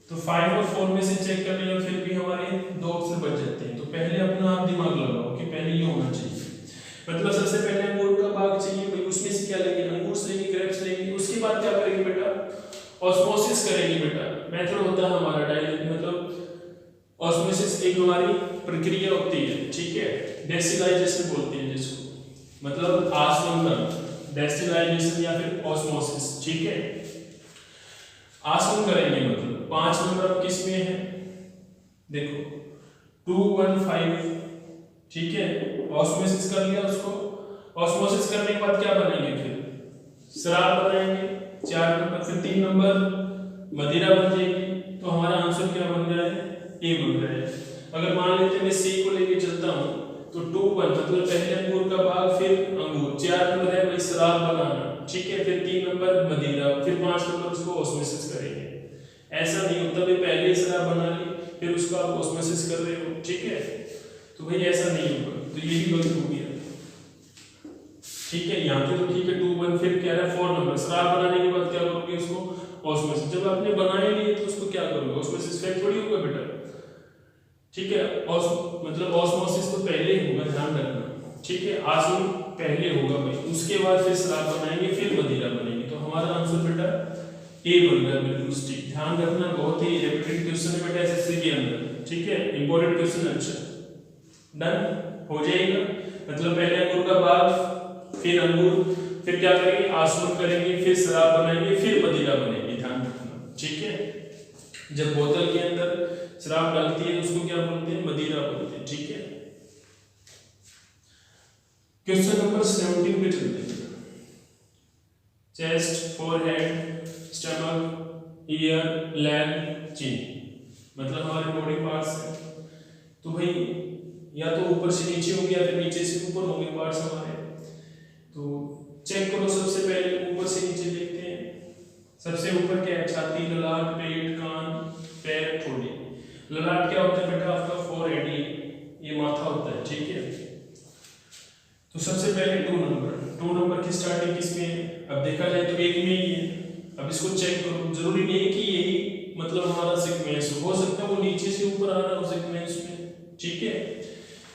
तो 5 और 4 में से चेक कर लिया, फिर भी हमारे 2 ऑप्शन बच जाते हैं। तो पहले अपना आप दिमाग लगाओ कि पहले ये होना चाहिए। मतलब सबसे पहले अंगूर का बाग चाहिए भाई, उसमें से क्या लेंगे? अंगूर से लेंगे, ग्रेप्स लेंगे। उसके बाद क्या करेंगे बेटा? ऑस्मोसिस करेंगे बेटा। मेथड होता है हमारा डायरेक्ट, मतलब ऑस्मोसिस एक हमारी प्रक्रिया होती है, ठीक है। डेसिलाइजेशन बोलते हैं जिसको, मतलब आसवन, डेसिलाइजेशन या फिर ऑस्मोसिस, ठीक है। आसवन करेंगे, मतलब 5 नंबर अब किस में है? देखो 2 1 5, ठीक है। ऑस्मोसिस कर लिया उसको। ऑस्मोसिस करने के बाद क्या बनाएंगे? फिर शराब बनाएंगे। 4 नंबर, फिर 3 नंबर मदिरा बन जाएगी। तो हमारा आंसर क्या बन रहा है? ए बन रहा है। अगर मान लेते हैं मैं सी को लेके चलता हूँ, तो 2 1 मतलब पहले अंगूर का बाग, फिर अंगूर। 4 नंबर है भाई शराब बनाना, ठीक है। फिर 3 नंबर मदिरा, फिर 5 नंबर उसको ऑस्मोसिस करेंगे। ऐसा नहीं होता भाई पहले ही शराब बना ली फिर उसको आप ऑस्मोसिस कर रहे हो, ठीक है। तो भाई ऐसा नहीं होगा, तो ये भी गलत हो गया, ठीक है। यहाँ पे तो ठीक है 2 1, फिर क्या है 4 नंबर शराब बनाने के बाद क्या करोगे? उसको ऑस्मोसिस। जब आपने बनाए लिए तो उसको क्या करोगे? ऑस्मोसिस फेक थोड़ी होगा बेटा, ठीक है। मतलब ऑस्मोसिस तो पहले ही होगा, ध्यान रखना, ठीक है। आसवन पहले होगा भाई, उसके बाद फिर शराब बनाएंगे, फिर मदिरा बनेगी। तो हमारा आंसर बेटा ए बन गया, बिल्कुल ठीक। ध्यान रखना, बहुत ही रिपीटेड क्वेश्चन है बेटा एसएससी के अंदर, ठीक है। इंपॉर्टेंट क्वेश्चन, अच्छा डन हो जाएगा। मतलब पहले अंगूर का बाग, फिर अंगूर, फिर क्या करेंगे? आसवन करेंगे, फिर शराब बनाएंगे, फिर मदिरा बनेगी। ध्यान रखना, ठीक है। जब बोतल के अंदर शराब डालती है उसको क्या बोलते हैं? मदिरा बोलते हैं, ठीक है। क्वेश्चन नंबर 17 पे चलते हैं। Chest, forehead, stomach, ear, leg, chin, मतलब हमारे बॉडी पार्ट्स हैं। तो भाई या तो ऊपर से नीचे होंगे या फिर नीचे से ऊपर होंगे पार्ट्स हमारे। तो चेक करो, सबसे पहले ऊपर से नीचे देखते हैं। सबसे ऊपर क्या है? छाती, ललाट, पेट, कान, पैर, ठोड़ी। ललाट क्या होता है बेटा? आपका फोरहेड, ये माथा होता है, ठीक है। तो सबसे पहले 2 नंबर की स्टार्टिंग किसमें है? अब देखा जाए तो 1 में ही है। अब इसको चेक करो, जरूरी नहीं है कि यही मतलब हमारा सीक्वेंस हो सकता है वो नीचे से ऊपर आ रहा हो सीक्वेंस में, ठीक है।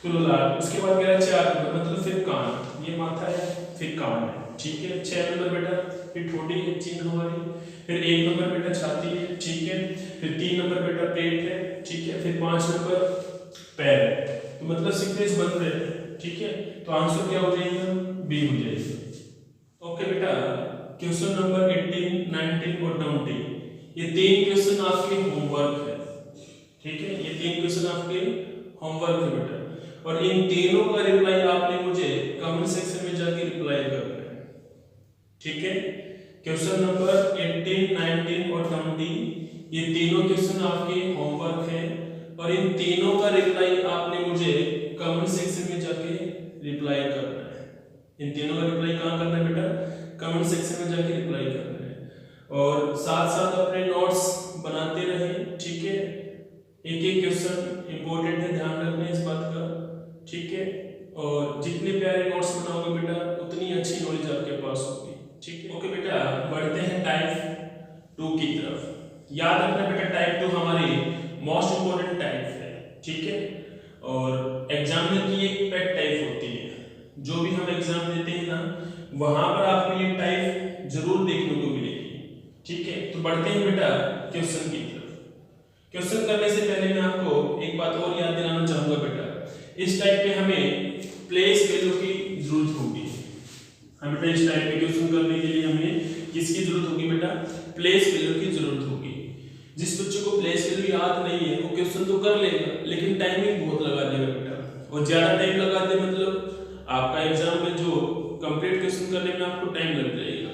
तो ललाट, उसके बाद क्या है? 4 नंबर मतलब फिर कान, ये माथा है, फिर कान है, ठीक है। 6 नंबर बेटा फिर ठोड़ी है, चिन्ह हमारी। फिर 1 नंबर बेटा छाती है, ठीक है। फिर 3 नंबर बेटा पेट है, ठीक है। फिर 5 नंबर पैर है। तो मतलब सीक्वेंस बन रहे हैं, ठीक है। तो आंसर क्या हो जाएगा? बी हो जाएगा। ओके बेटा, क्वेश्चन नंबर 18, 19 और 20, ये 3 क्वेश्चन आपके होमवर्क है, ठीक है। ये 3 क्वेश्चन आपके होमवर्क है बेटा, और इन तीनों का रिप्लाई आपने मुझे कमेंट सेक्शन में जाके रिप्लाई करना है, ठीक है। क्वेश्चन नंबर 18, 19 और 20, ये तीनों क्वेश्चन आपके होमवर्क है, और इन तीनों का रिप्लाई आपने मुझे कमेंट सेक्शन में जाके रिप्लाई करना है। इन तीनों का रिप्लाई कहाँ करना है बेटा? कमेंट सेक्शन में जाके रिप्लाई करना है। और साथ साथ अपने नोट्स बनाते रहें, ठीक है। एक एक क्वेश्चन इंपॉर्टेंट है, ध्यान ठीक है। और एग्जामिनर की एक पेट टाइप होती है, जो भी हम एग्जाम देते हैं ना वहां पर आपको ये टाइप जरूर देखने को मिलेगी, ठीक है। तो बढ़ते हैं बेटा क्वेश्चन की तरफ। क्वेश्चन करने से पहले मैं आपको एक बात और याद दिलाना चाहूंगा बेटा, इस टाइप में हमें प्लेस वैल्यू की जरूरत होगी। हम बेटा इस टाइप में क्वेश्चन करने के लिए हमें किसकी जरूरत होगी बेटा, प्लेस वैल्यू की जरूरत होगी। जिस बच्चे को प्लेस वैल्यू याद नहीं है वो क्वेश्चन तो कर लेगा लेकिन टाइमिंग बहुत लगा देगा बेटा, और ज्यादा टाइम लगा दे मतलब आपका एग्जाम में जो कंप्लीट क्वेश्चन करने में आपको टाइम लग जाएगा,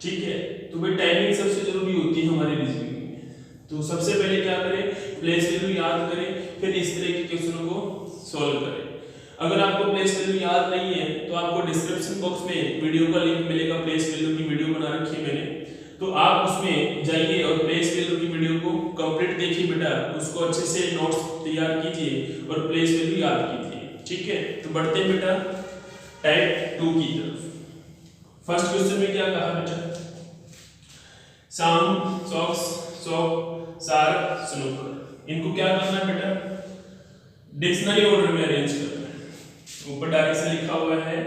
ठीक है। तो भाई टाइमिंग सबसे जरूरी होती है हमारे रीजनिंग में। तो सबसे पहले क्या करें, प्लेस वैल्यू याद करें, फिर इस तरह के क्वेश्चनों को सॉल्व करें। अगर आपको प्लेस वैल्यू याद नहीं है तो आपको डिस्क्रिप्शन बॉक्स में वीडियो का लिंक मिलेगा, प्लेस वैल्यू की वीडियो बना रखी है मैंने, तो आप उसमें जाइए और प्लेस वैल्यू की वीडियो को कंप्लीट देखिए बेटा, उसको अच्छे से नोट्स तैयार कीजिए और प्लेस वैल्यू याद कीजिए, ठीक है। तो बढ़ते हैं बेटा टाइप 2 की तरफ। फर्स्ट क्वेश्चन में क्या कहा बेटा, साम, सॉक्स, सॉक, सार, स्नूकर, इनको क्या करना है बेटा, डिक्शनरी ऑर्डर में अरेंज करना है। ऊपर डायरेक्शन लिखा हुआ है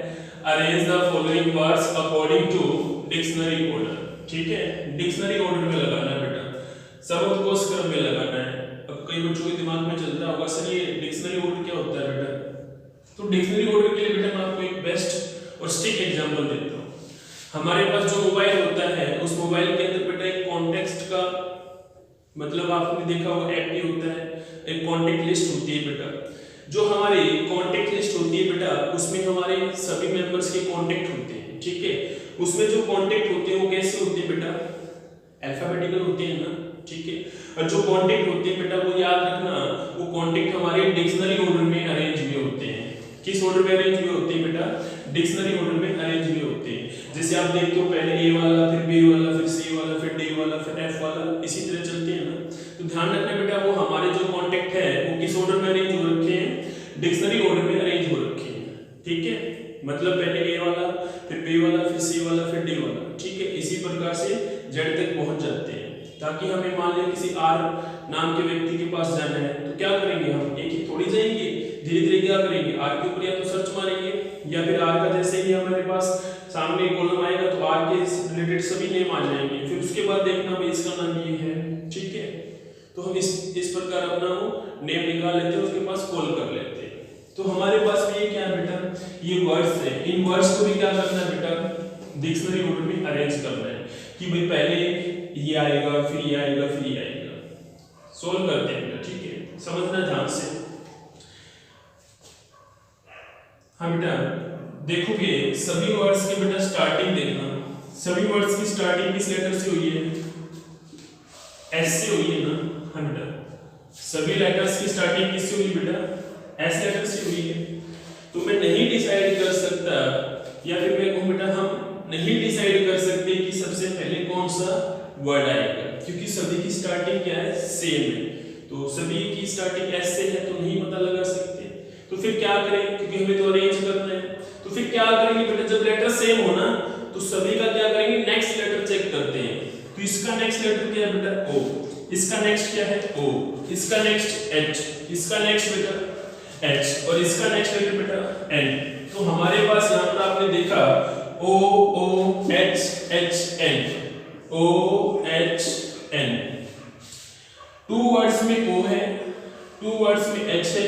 arrange the following words according to dictionary order, ठीक है। डिक्शनरी ऑर्डर में लगाना है बेटा, शब्दकोश क्रम में लगाना है। अब कई बच्चों के दिमाग में चलता होगा सर ये डिक्शनरी ऑर्डर क्या होता है बेटा, तो डिक्शनरी ऑर्डर के लिए बेटा मैं आपको एक बेस्ट और स्टिक एग्जांपल देता हूं। हमारे पास जो मोबाइल होता है उस मोबाइल के अंदर बेटा एक कॉन्टेक्स्ट का मतलब आपने देखा होगा एपी होता है, एक कॉन्टेक्ट लिस्ट होती है बेटा। जो हमारी कॉन्टेक्ट लिस्ट होती है बेटा उसमें हमारे सभी मेंबर्स के कॉन्टेक्ट होते हैं, ठीक है। उसमें जो कॉन्टेक्ट होते हैं वो कैसे होते हैं बेटा, अल्फाबेटिकल होते हैं ना, ठीक है। और जो कॉन्टेक्ट होते हैं बेटा वो याद रखना, वो कॉन्टेक्ट हमारे डिक्शनरी ऑर्डर में अरेंज हुए होते हैं। किस ऑर्डर में अरेंज हुए होते हैं बेटा, डिक्शनरी ऑर्डर में अरेंज हुए होते हैं। जैसे आप देखते हो पहले ए वाला, फिर बी वाला, फिर सी वाला, फिर डी वाला, फिर एफ वाला, इसी तरह चलते हैं ना। तो ध्यान रखना बेटा वो हमारे जो कॉन्टेक्ट है वो किस ऑर्डर में अरेंज हो रखे हैं, डिक्शनरी ऑर्डर में अरेंज हो रखे हैं, ठीक है। मतलब पहले ए वाला, फिर बी वाला, फिर सी वाला, फिर डी वाला, ठीक है। इसी प्रकार से जेड तक पहुंच जाते हैं। ताकि हमें मान लिया किसी आर नाम के व्यक्ति के पास जाना है तो क्या करेंगे, हम एक ही थोड़ी जाएंगे, धीरे धीरे क्या करेंगे, आर के ऊपर या तो सर्च मारेंगे या फिर आर का जैसे ही हमारे पास सामने कॉलम आएगा तो आर के रिलेटेड सभी नेम आ जाएंगे, फिर उसके बाद देखना भाई इसका नाम ये है, ठीक है। तो हम इस प्रकार अपना वो नेम निकाल लेते हैं, उसके पास कॉल कर लेते हैं। तो हमारे पास भी ये क्या है बेटा, ये वर्ड्स है। इन वर्ड्स को भी क्या करना है बेटा, डिक्शनरी ऑर्डर में अरेंज करना है कि भाई पहले ये आएगा, फिर ये आएगा, फिर ये आएगा। सोल्व करते हैं बेटा, ठीक है, समझना ध्यान से। हाँ बेटा देखोगे सभी वर्ड्स की बेटा स्टार्टिंग देखना, सभी वर्ड्स की स्टार्टिंग किस लेटर से हुई है, एस से हुई है ना। हाँ बेटा सभी लेटर्स की स्टार्टिंग किससे हुई बेटा, एस लेटर से हुई है। तो मैं नहीं डिसाइड कर सकता या फिर मैं कहूं बेटा हम नहीं डिसाइड कर सकते कि सबसे पहले कौन सा वर्ड आएगा, क्योंकि सभी की स्टार्टिंग क्या है, सेम है। तो सभी की स्टार्टिंग एस से है तो नहीं पता लगा सकते। तो फिर क्या करें, क्योंकि हमें तो अरेंज करना है, तो फिर क्या करेंगे बेटा, जब लेटर सेम हो ना तो सभी का क्या करेंगे, नेक्स्ट लेटर चेक करते हैं। तो इसका नेक्स्ट लेटर क्या है बेटा, ओ, इसका नेक्स्ट क्या है, ओ, इसका नेक्स्ट एच, इसका नेक्स्ट बेटा एच, और इसका नेक्स्ट लेटर बेटा एन। तो हमारे पास यहाँ पर आपने देखा O O H H N, O H N. 2 words में ओ है, 2 वर्ड्स में एच है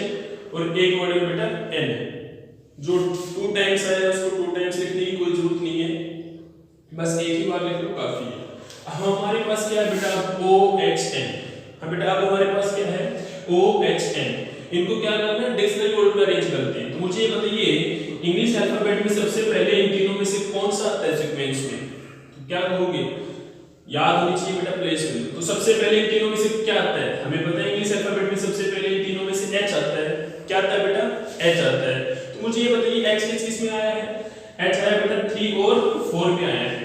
और एक वर्ड में बेटा एन है। जो 2 टाइम्स आया उसको 2 टाइम्स लिखने की कोई जरूरत नहीं है, बस एक ही बार लिख लो काफी है। अब हमारे पास क्या है बेटा, ओ एच एन। हाँ बेटा अब हमारे पास क्या है, ओ एच एन। इनको क्या करना है, डिक्शनरी ऑर्डर में अरेंज करते हैं। तो मुझे ये बताइए इंग्लिश अल्फाबेट में सबसे पहले इन तीनों में से कौन सा आता है सीक्वेंस में, तो क्या कहोगे, याद होनी चाहिए बेटा प्लेस वैल्यू। तो सबसे पहले इन तीनों में से क्या आता है, हमें पता है इंग्लिश अल्फाबेट में सबसे पहले इन तीनों में से एच आता है। क्या आता है बेटा, एच आता है। तो मुझे ये बताइए एच किस में आया है, एच आया बेटा 3 और 4 में आया है।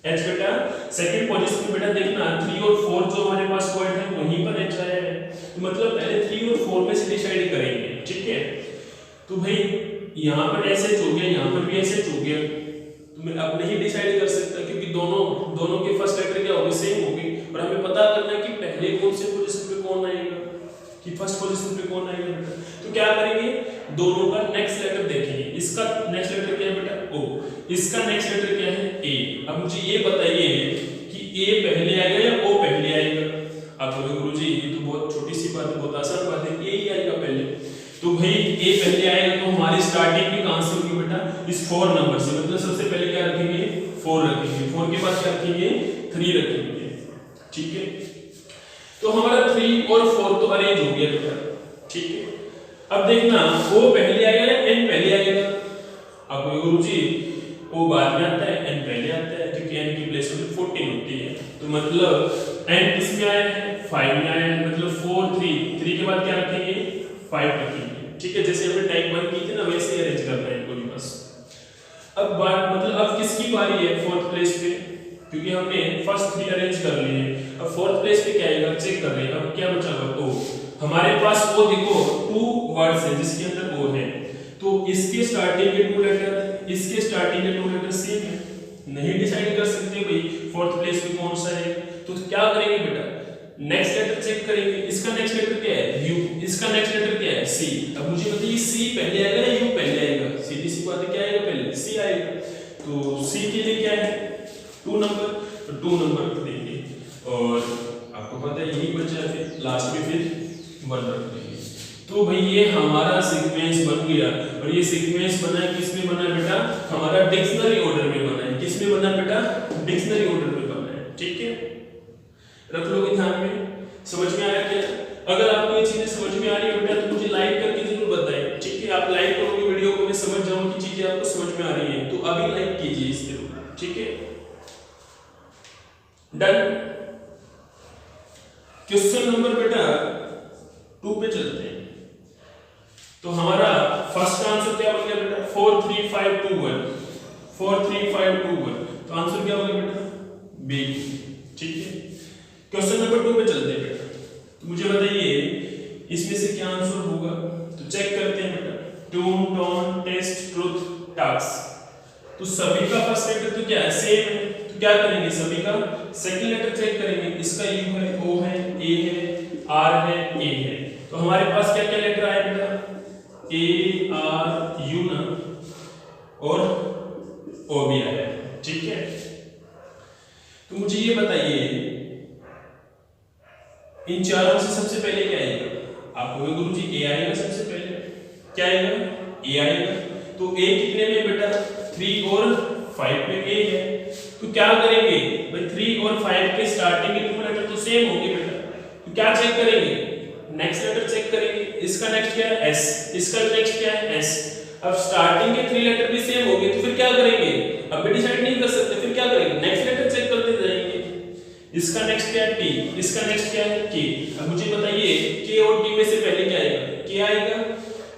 एच बेटा सेकंड पोजीशन में बेटा देखना 3 और 4 जो हमारे पास वर्ड है वहीं पर एच आया है। तो मतलब पहले 3 और 4 में से डिसाइड करेंगे, ठीक है। तो भाई यहाँ पर एसएच हो गया, यहाँ पर भी एसएच हो गया, तो मैं अब नहीं डिसाइड कर सकता क्योंकि दोनों के फर्स्ट लेटर क्या होंगे, सेम होंगे। और हमें पता करना है कि पहले कौन से पोजीशन पे कौन आएगा। कि फर्स्ट पोजीशन पे कौन आएगा बेटा। तो क्या करेंगे, दोनों का नेक्स्ट लेटर देखेंगे। इसका नेक्स्ट लेटर क्या है बेटा ओ, इसका नेक्स्ट लेटर क्या है ए। अब मुझे ये बताइए कि ए पहले आएगा या ओ पहले आएगा। आप बोलोगे गुरुजी ये तो बहुत छोटी सी बात है, बहुत आसान बात है, ए ही आएगा पहले। तो भाई ए पहले आएगा तो हमारी स्टार्टिंग भी कहां से होगी बेटा, इस 4 नंबर से। मतलब सबसे पहले क्या रखेंगे 4 रखेंगे, 4 के बाद क्या रखेंगे 3 रखेंगे, ठीक है। तो हमारा 3 और 4 तो अरेंज हो गया बेटा, ठीक है। अब देखना ओ पहले आएगा या एन पहले आएगा। आपको गुरुजी ओ बाद में आता है, एन पहले आता है, क्योंकि एन की प्लेस में 14 होती है। तो मतलब एन किस में आया है 5 में आया है, मतलब 4 3 के बाद क्या रखेंगे 5 रखेंगे, ठीक है। जैसे हमने टाइप 1 की थी ना वैसे अरेंज करना है इनको भी बस। अब बात मतलब अब किसकी बारी है 4th प्लेस पे, क्योंकि हमने फर्स्ट 3 अरेंज कर लिए। अब 4th प्लेस पे क्या आएगा चेक कर रहे हैं। अब क्या बचा हुआ ओ, हमारे पास ओ देखो 2 वर्ड्स है जिसके अंदर ओ है, तो इसके स्टार्टिंग के 2 लेटर इसके स्टार्टिंग के 2 लेटर सेम है, नहीं डिसाइड कर सकते भाई 4th प्लेस पे कौन सा है। तो क्या करेंगे बेटा नेक्स्ट लेटर चेक करेंगे। इसका नेक्स्ट लेटर क्या है यू, इसका नेक्स्ट लेटर क्या है सी। अब मुझे बताइए सी पहले आएगा या यू पहले आएगा। सीधी सी बात है क्या आएगा पहले सी आएगा। तो सी के लिए क्या है 2 नंबर, तो 2 नंबर देंगे और आपको पता है यही बचा है, फिर लास्ट में फिर 1 रख देंगे। तो भाई ये हमारा सीक्वेंस बन गया। और ये सीक्वेंस बना है किसमें बना है बेटा, हमारा डिक्शनरी ऑर्डर में बना है। किसमें बना है बेटा डिक्शनरी ऑर्डर में बना है, ठीक है। रख लोगे ध्यान में, समझ में आया क्या। अगर आपको ये चीजें समझ में आ रही है बेटा तो मुझे लाइक करके जरूर बताएं, ठीक है। आप लाइक करोगे वीडियो को, मैं समझ जाऊं कि चीजें आपको समझ में आ रही हैं, तो अभी लाइक कीजिए इस पे, ठीक है। डन। क्वेश्चन नंबर बेटा 2 पे चलते हैं। तो हमारा फर्स्ट आंसर क्या बन गया बेटा 4 3 5 2 1, 4 3 5 2 1। तो आंसर क्या हो गया बेटा बी, ठीक है। क्वेश्चन नंबर 2 पे चलते हैं बेटा। तो मुझे बताइए इसमें से क्या आंसर होगा, तो चेक करते हैं बेटा। Toon tone test truth task, तो सभी का फर्स्ट लेटर तो क्या है सेम है, तो क्या करेंगे सभी का सेकंड लेटर चेक करेंगे। इसका यू है ओ है ए है आर है ए है। तो हमारे पास क्या क्या लेटर आया बेटा ए आर यू ना और ओ भी आया, ठीक है। तो मुझे ये बताइए इन चारों से सबसे पहले क्या आएगा। आपको गुरुजी ए आएगा सबसे पहले, क्या आएगा ए आएगा। तो ए कितने में बेटा 3 और 5 में ए है। तो क्या करेंगे भाई 3 और 5 के स्टार्टिंग के 2 लेटर तो सेम होंगे बेटा। तो क्या चेक करेंगे नेक्स्ट लेटर चेक करेंगे। इसका नेक्स्ट क्या है एस, इसका नेक्स्ट क्या है एस। अब स्टार्टिंग के 3 लेटर भी सेम हो गए तो फिर क्या करेंगे, अब भी डिसाइड नहीं कर सकते, फिर क्या करेंगे नेक्स्ट लेटर चेक करते जाएंगे। इसका नेक्स्ट क्या है टी, इसका नेक्स्ट क्या है के। अब मुझे बताइए के और टी में से पहले क्या आएगा के आएगा।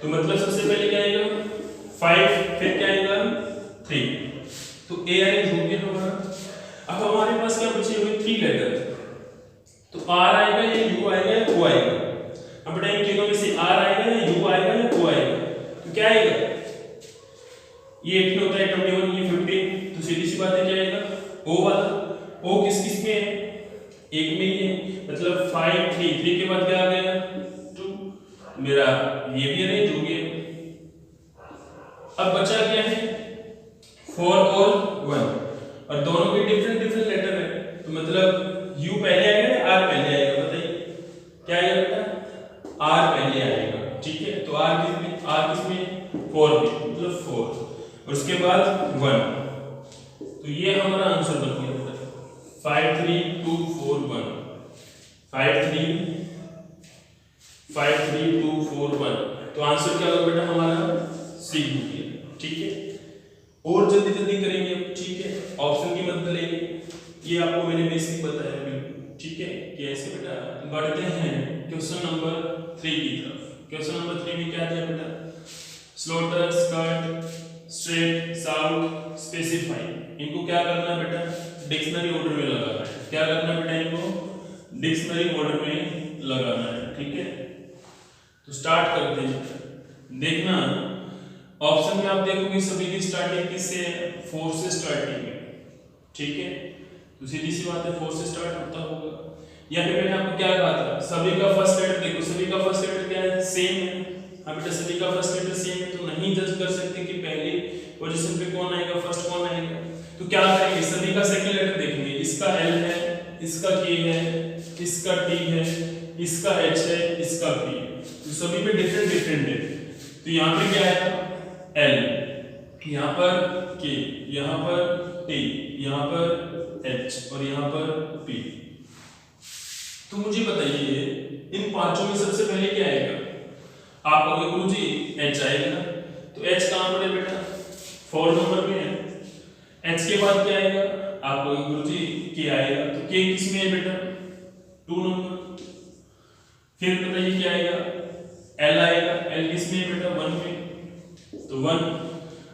तो मतलब सबसे पहले क्या आएगा 5, फिर क्या आएगा 3। तो ए अरेंज हो गया हमारा। अब हमारे पास क्या बचे हुए 3 लेटर, तो आर आएगा या यू आएगा या ओ आएगा। अब बेटा इन तीनों में से आर आएगा या यू आएगा या ओ आएगा। तो क्या आएगा ये 18 होता है 21, ये 15। तो सीधी सी बात है क्या आएगा ओ वाला। ओ किस किस में है एक में ही है, मतलब 5 3 के बाद क्या आ गया 2। मेरा ये भी अरेंज हो गया। अब बचा क्या है 4 और 1 और दोनों के डिफरेंट डिफरेंट लेटर है। तो मतलब यू पहले आएगा या आर पहले आएगा, बताइए क्या आएगा बेटा आर पहले आएगा, ठीक है। तो आर किस में 4 में, मतलब 4 और उसके बाद 1। तो ये हमारा आंसर बन गया बेटा 5 3 2 4 1, 5 3 2 4 1। तो आंसर क्या होगा बेटा हमारा सी हो गया, ठीक है। और जल्दी जल्दी करेंगे, ठीक है। ऑप्शन की मदद लेंगे, ये आपको मैंने बेसिक बताया बिल्कुल, ठीक है। कि ऐसे बेटा बढ़ते हैं क्वेश्चन नंबर 3 की तरफ। क्वेश्चन नंबर 3 में क्या दिया बेटा slaughter skirt straight south specify. इनको क्या करना है बेटा डिक्शनरी ऑर्डर में लगाना है। क्या करना है बेटा इनको डिक्शनरी ऑर्डर में लगाना है, ठीक है। तो स्टार्ट करते हैं। देखना ऑप्शन में आप देखोगे सभी की स्टार्टिंग किससे है 4 से स्टार्टिंग है, ठीक है। तो सीधी सी बात है 4 से स्टार्ट होता होगा। या फिर मैंने आपको क्या कहा था सभी का फर्स्ट लेटर देखो, सभी का का फर्स्ट लेटर क्या है, सेम है। हाँ बेटा सभी का फर्स्ट लेटर सेम है, तो नहीं जज कर सकते कि पहली पोजीशन पे कौन आएगा, फर्स्ट कौन आएगा। तो क्या करेंगे, सभी का सेकंड लेटर देखेंगे, इसका एल है, इसका के है, इसका टी है, इसका एच है, इसका पी है, तो सभी पे डिफरेंट डिफरेंट है। तो यहाँ पे क्या आएगा, एल, यहाँ पर के, यहाँ पर टी, यहाँ पर एच और यहाँ पर पी। तो मुझे बताइए इन पांचों में सबसे पहले क्या आएगा, आप कहोगे गुरुजी एच आएगा ना, तो एच कहां पर है बेटा, 4 नंबर में है। एच के बाद क्या आएगा, आप कहोगे गुरुजी के आएगा, तो के किस में है बेटा, 2 नंबर। फिर बताइए क्या आएगा, एल आएगा, एल किस में है बेटा, 1 में, तो 1।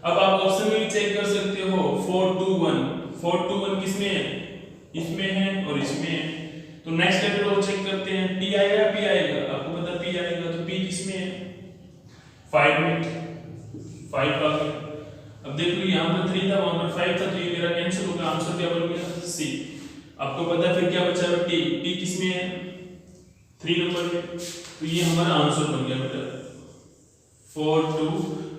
अब आप ऑप्शन में भी चेक कर सकते हो, 4 2 1, 4 2 1 किस में है, इसमें है और इसमें है। तो नेक्स्ट लेटर और चेक करते हैं, टी आएगा पी आएगा, आपको पता पी आएगा, तो पी किसमें है, 5 में, 5 आ गया। अब देख लो यहाँ पर 3 था, वहां पर 5 था, तो ये मेरा कैंसिल हो गया, आंसर क्या बन गया, सी। आपको पता है फिर क्या बचा है, टी, टी किसमें है, 3 नंबर में, तो ये हमारा आंसर बन गया बेटा 4 2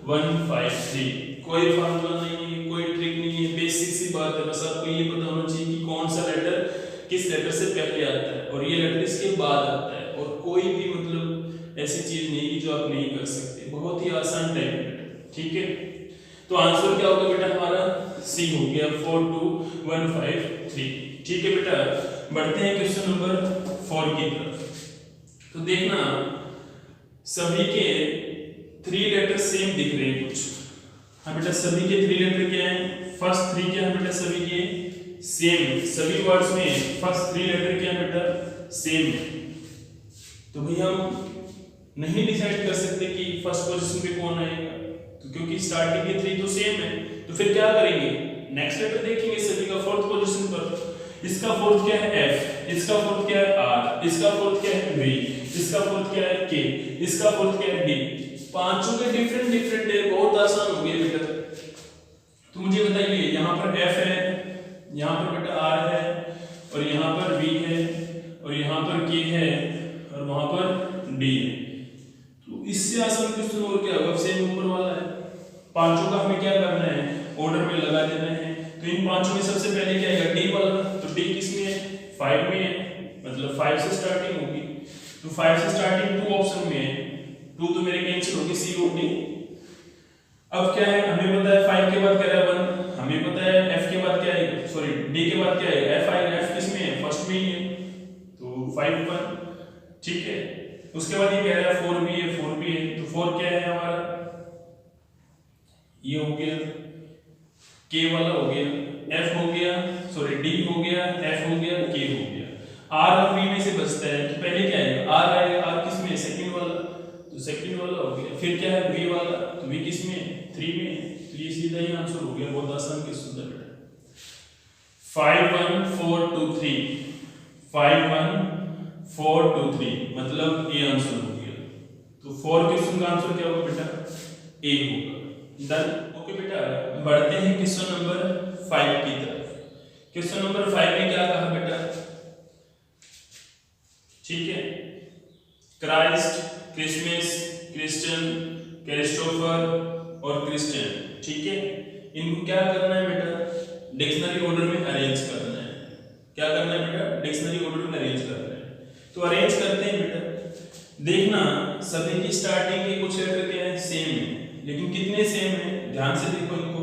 1 5 3। कोई फार्मूला नहीं है, कोई ट्रिक नहीं है, बेसिक सी बात है, बस आपको ये पता होना चाहिए कि कौन सा लेटर किस लेटर से पहले आता है और ये लेटर इसके बाद आता है, और कोई भी मतलब ऐसी चीज नहीं है जो आप नहीं कर सकते, बहुत ही आसान टाइप है, ठीक है। तो आंसर क्या होगा बेटा हमारा, सी हो गया, 4 2 1 5 3, ठीक है बेटा। बढ़ते हैं क्वेश्चन नंबर 4 की तरफ। तो देखना सभी के 3 लेटर सेम दिख रहे हैं कुछ। हाँ बेटा सभी के 3 लेटर क्या हैं, फर्स्ट 3 क्या है बेटा, सभी के सेम, सभी वर्ड्स में फर्स्ट 3 लेटर क्या है बेटा, सेम है। तो भाई हम नहीं डिसाइड कर सकते कि फर्स्ट पोजीशन पे कौन आएगा, तो क्योंकि स्टार्टिंग के 3 तो सेम है, तो फिर क्या करेंगे, नेक्स्ट लेटर देखेंगे सभी का फोर्थ पोजीशन पर। इसका फोर्थ क्या है, एफ, इसका फोर्थ क्या है, आर, इसका फोर्थ क्या है, वी, इसका फोर्थ क्या है, के, इसका फोर्थ क्या है, डी। पांचों के डिफरेंट डिफरेंट है, बहुत आसान हो गया बेटा। तो मुझे बताइए यहाँ पर एफ है, यहाँ पर बेटा आर है, और यहाँ पर वी है, और यहाँ पर के है, और वहां पर डी है। तो इससे आसान क्वेश्चन और क्या होगा, सेम नंबर वाला है। पांचों का हमें क्या करना है, ऑर्डर में लगा देना है। तो इन पांचों में सबसे पहले क्या आएगा, डी वाला, तो डी किस में है, 5 में है, मतलब 5 से स्टार्टिंग होगी, तो 5 से स्टार्टिंग 2 ऑप्शन में है, 2 तो मेरे कैंसिल होगी, सी और डी। अब क्या है, हमें पता है 5 के बाद क्या है 1, हमें पता है एफ के बाद क्या है, सॉरी डी के बाद क्या है, एफ आएगा, एफ किस में है, फर्स्ट में ही है, तो 5 1, ठीक है। उसके बाद ये कह रहा है 4 भी है, 4 भी है, तो 4 क्या है हमारा, ये हो गया, के वाला हो गया, एफ हो गया, सॉरी डी हो गया, एफ हो गया, के हो गया। आर और वी में से बचता है, तो पहले क्या आएगा, आर आएगा, आर किस में, सेकंड वाला, तो सेकंड वाला हो गया। फिर क्या है, वी वाला, तो वी किस में, 3 में, तो ये सीधा ही आंसर हो गया, बहुत आसान क्वेश्चन था बेटा। 5 1 4 2 3, 5 1 4 2 3, मतलब ये आंसर हो गया। तो 4 क्वेश्चन का आंसर क्या होगा बेटा, ए होगा। डन, ओके बेटा। बढ़ते हैं क्वेश्चन नंबर 5 की तरफ। क्वेश्चन नंबर 5 में क्या कहा बेटा, ठीक है, क्राइस्ट, क्रिसमस, क्रिश्चियन, क्रिस्टोफर और क्रिश्चियन, ठीक है। इनको क्या करना है बेटा, डिक्शनरी ऑर्डर में अरेंज करना है। क्या करना है बेटा, डिक्शनरी ऑर्डर में अरेंज करना है। तो अरेंज करते हैं बेटा। देखना सभी की स्टार्टिंग के कुछ लेटर क्या है, सेम है, लेकिन कितने सेम है, ध्यान से देखो इनको।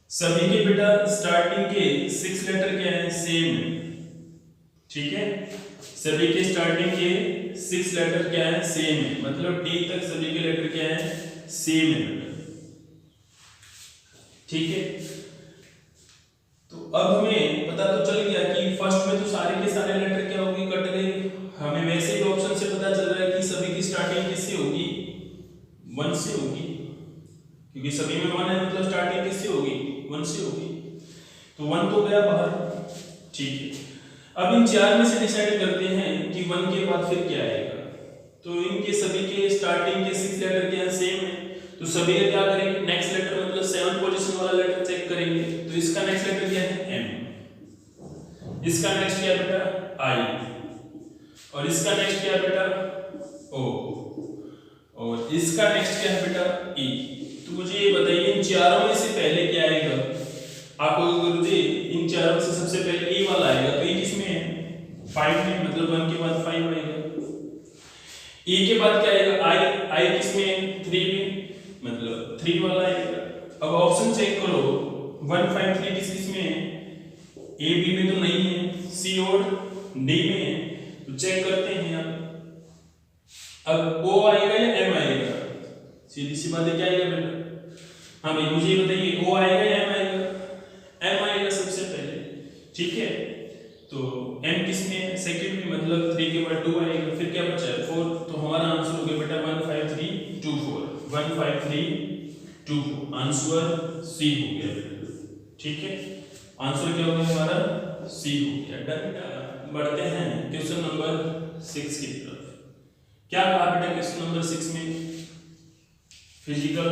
सभी के बेटा स्टार्टिंग के 6 लेटर क्या है, सेम है, ठीक है। सभी के स्टार्टिंग के 6 लेटर क्या है, सेम है, मतलब डी तक सभी के लेटर क्या है, सेम है बेटा, ठीक है। तो अब हमें पता तो चल गया कि फर्स्ट में तो सारे के सारे लेटर क्या होगी, कट गए। हमें वैसे भी ऑप्शन से पता चल रहा है कि सभी की स्टार्टिंग किससे होगी, 1 से होगी, क्योंकि सभी में 1 है, मतलब स्टार्टिंग किससे होगी, 1 से होगी। तो 1 तो गया बाहर, ठीक है। अब इन 4 में से डिसाइड करते हैं कि 1 के बाद फिर क्या आएगा। तो इनके सभी के स्टार्टिंग के 6 लेटर क्या सेम है, तो सभी का क्या करेंगे, नेक्स्ट लेटर मतलब 7 पोजीशन वाला लेटर चेक करेंगे। तो इसका नेक्स्ट लेटर क्या है, एम, इसका नेक्स्ट क्या है बेटा, आई, और इसका नेक्स्ट क्या है बेटा ओ, और इसका नेक्स्ट क्या है बेटा ई। तो मुझे ये बताइए इन चारों में से पहले क्या आएगा, आपको गुरुजी इन चारों में से सबसे पहले ए वाला आएगा, तो ये किसमें है 5 में, मतलब 1 के बाद 5 आएगा। ए के बाद क्या आएगा आई, आई किसमें है 3 में, मतलब 3 वाला आएगा। अब ऑप्शन चेक करो 1 5 3 किस में है, ए बी में तो नहीं है, सी और डी में है, तो चेक करते हैं अब ओ आएगा या एम आएगा, सीधी सी बात है क्या आएगा बेटा, हाँ भाई मुझे बताइए ओ आएगा या एम आएगा, एम आएगा सबसे पहले, ठीक है। तो एम किस में है सेकंड में, मतलब 3 के बाद 2 आएगा, फिर क्या बचा है 4, तो हमारा आंसर हो गया बेटा 1 5 3 2 4, 1 5 3 2 4, आंसर सी हो गया बेटा, ठीक है। आंसर क्या हो गया हमारा सी हो गया। डन। बढ़ते हैं क्वेश्चन नंबर 6 की तरफ। क्या कहा बेटा क्वेश्चन नंबर 6 में, फिजिकल,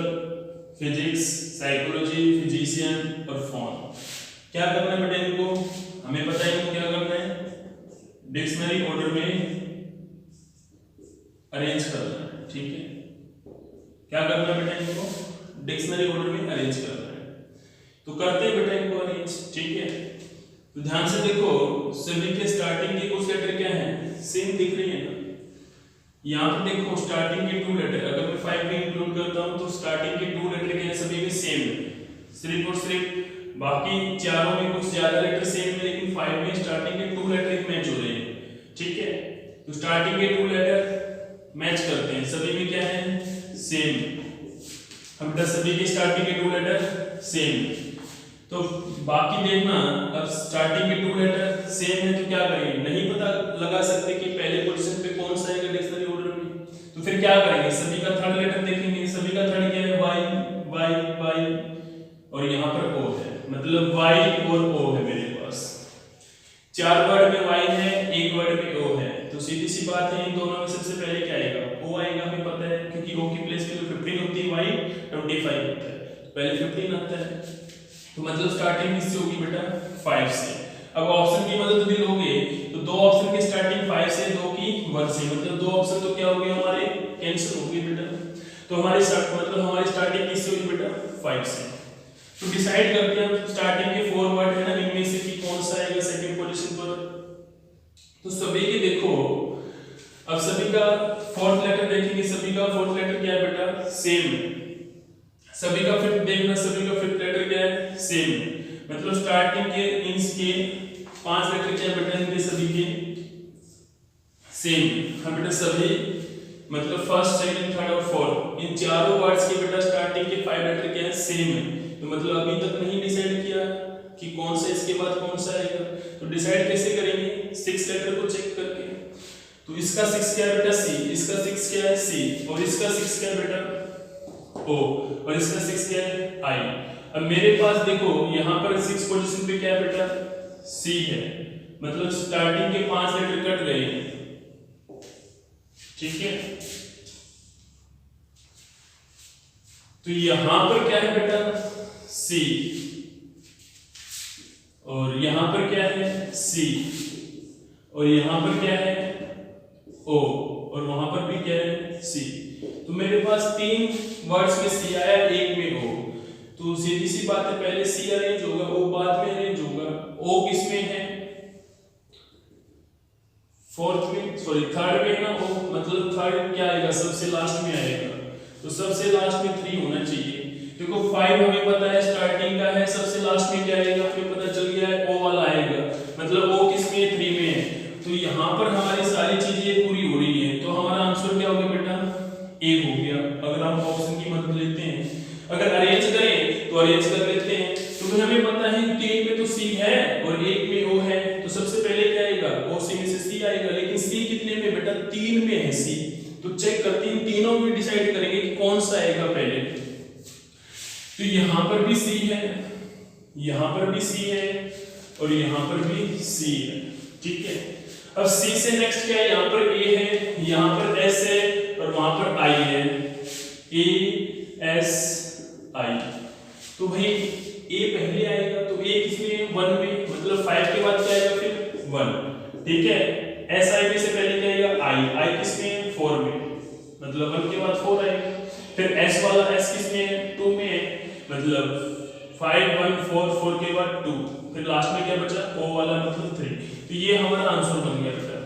फिजिक्स, साइकोलॉजी, फिजिशियन और फोन। क्या करना है बेटा इनको, हमें पता है इनको क्या करना है, डिक्शनरी ऑर्डर में अरेंज करना है, ठीक है। क्या करना है बेटा इनको डिक्शनरी ऑर्डर में अरेंज करना है, तो करते हैं बेटा इनको अरेंज, ठीक है। तो ध्यान से देखो सभी के स्टार्टिंग के कुछ लेटर क्या हैं सेम दिख रही है ना, यहाँ पर देखो स्टार्टिंग के 2 लेटर, अगर मैं 5 भी इंक्लूड करता हूँ तो स्टार्टिंग के 2 लेटर क्या है सभी में सेम है, सिर्फ और सिर्फ बाकी चारों में कुछ ज्यादा लेटर सेम है, लेकिन 5 में स्टार्टिंग के 2 लेटर मैच हो रहे हैं, ठीक है। तो स्टार्टिंग के 2 लेटर मैच करते हैं, सभी में क्या है सेम, हम बेटा सभी के स्टार्टिंग के 2 लेटर सेम, तो बाकी देखना अब स्टार्टिंग के 2 लेटर सेम है तो क्या करेंगे, नहीं पता लगा सकते कि पहले पोजीशन पे कौन सा आएगा डिक्शनरी ऑर्डर में, तो फिर क्या करेंगे सभी का थर्ड लेटर देखेंगे, सभी का थर्ड क्या है वाई वाई वाई, और यहाँ पर ओ है, मतलब वाई और ओ है मेरे पास, 4 वर्ड में वाई है, 1 वर्ड में ओ है, तो सीधी सी बात है इन दोनों में सबसे पहले क्या आएगा ओ आएगा, हमें पता है क्योंकि ओ की प्लेस पे तो 15 होती है, वाई 25 होता है, तो पहले 15 आता है, तो मतलब स्टार्टिंग किससे होगी बेटा 5 से। अब ऑप्शन की मदद भी लोगे तो 2 ऑप्शन की स्टार्टिंग 5 से, 2 की 1 से, मतलब 2 ऑप्शन तो क्या हो गए हमारे कैंसिल हो गए बेटा, तो हमारी मतलब हमारी स्टार्टिंग किससे हुई बेटा 5 से। तो डिसाइड करते हैं स्टार्टिंग के 4 वर्ड है ना इनमें से कि कौन सा आएगा सेकंड पोजीशन पर, तो सभी के देखो अब सभी का फोर्थ लेटर देखेंगे, सभी का फोर्थ लेटर क्या है बेटा सेम, सभी का फिफ्थ देखना, सभी का फिफ्थ लेटर क्या है सेम, मतलब स्टार्टिंग के मींस के 5 लेटर क्या है बेटा इनके सभी के सेम, हम बेटा सभी मतलब फर्स्ट सेकंड थर्ड और फोर्थ इन चारों वर्ड्स के बेटा स्टार्टिंग के 5 लेटर क्या है सेम है, तो मतलब अभी तक नहीं डिसाइड किया कि कौन सा इसके बाद कौन सा आएगा, तो डिसाइड कैसे करेंगे 6 लेटर को चेक करके, तो इसका 6 क्या है बेटा सी, इसका 6 क्या है सी, और इसका 6 क्या है बेटा ओ, और इसका 6 क्या है आई। अब मेरे पास देखो यहाँ पर 6 पोजीशन पे क्या है बेटा सी है, मतलब स्टार्टिंग के 5 लेटर कट गए, ठीक है। तो यहां पर क्या है बेटा सी, और यहां पर क्या है सी, और यहां पर क्या है ओ, और वहां पर भी क्या है सी, तो मेरे पास 3 वर्ड्स में सी आया, 1 में ओ, तो सीधी सी बात है पहले सी अरेंज होगा, ओ बाद में अरेंज होगा। ओ किस में है फोर्थ में, सॉरी थर्ड में है ना ओ, मतलब थर्ड क्या आएगा सबसे लास्ट में आएगा, तो सबसे लास्ट में 3 होना चाहिए। देखो 5 हमें पता है स्टार्टिंग का है, सबसे लास्ट में क्या आएगा हमें पता चल गया है ओ वाला आएगा, मतलब ओ किस में 3 में है, तो यहाँ पर हमारी सारी चीजें पूरी हो रही है, तो हमारा आंसर क्या हो गया बेटा ए हो गया। अगर हम ऑप्शन की मदद लेते हैं, अगर अरेंज करें तो अरेंज कर लेते हैं, तो हमें पता है 3 में तो सी है और 1 में ओ है, तो सबसे पहले क्या आएगा ओ सी में से सी आएगा, लेकिन सी कितने में बेटा 3 में है सी, तो चेक करते हैं तीनों में डिसाइड करेंगे कि कौन सा आएगा पहले, तो यहां पर भी सी है, यहां पर भी सी है, और यहां पर भी सी है, ठीक है। अब सी से नेक्स्ट क्या है, यहां पर ए है, यहां पर एस है, और वहां पर आई है, ए एस आई, तो भाई ए पहले आएगा, तो ए किसमें 1 में, मतलब 5 के बाद क्या आएगा फिर 1, ठीक है। एस आई में से पहले क्या आई किसमें 4 में, मतलब 1 के बाद 4 आएगा। फिर s वाला s किसमें है 2 में है, मतलब 5 1 4 4 के बाद 2, फिर लास्ट में क्या बचा o वाला मतलब 3। तो ये हमारा आंसर बन गया बेटा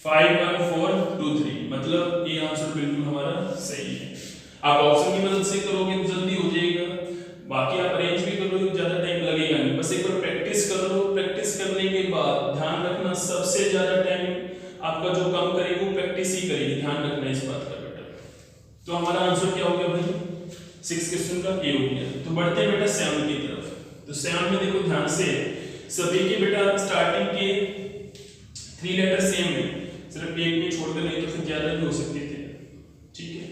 5 1 4 2 3, मतलब ये आंसर बिल्कुल हमारा सही है। आप ऑप्शन की मदद से करोगे तो जल्दी हो जाएगा, बाकी आप अरेंज भी करोगे ज्यादा टाइम लगेगा नहीं, बस एक बार प्रैक्टिस कर लो। प्रैक्टिस करने के बाद ध्यान रखना सबसे ज्यादा टाइम आपका जो काम करेगी वो प्रैक्टिस ही करेगी, ध्यान रखना इस बात का बेटा। तो हमारा आंसर क्या हो गया भाई 6 क्वेश्चन का ए हो गया। तो बढ़ते हैं बेटा 7 की तरफ। तो 7 में देखो ध्यान से, सभी के बेटा स्टार्टिंग के 3 लेटर सेम है, सिर्फ एक में छोड़कर, नहीं तो फिर ज्यादा भी हो सकते थे, ठीक है,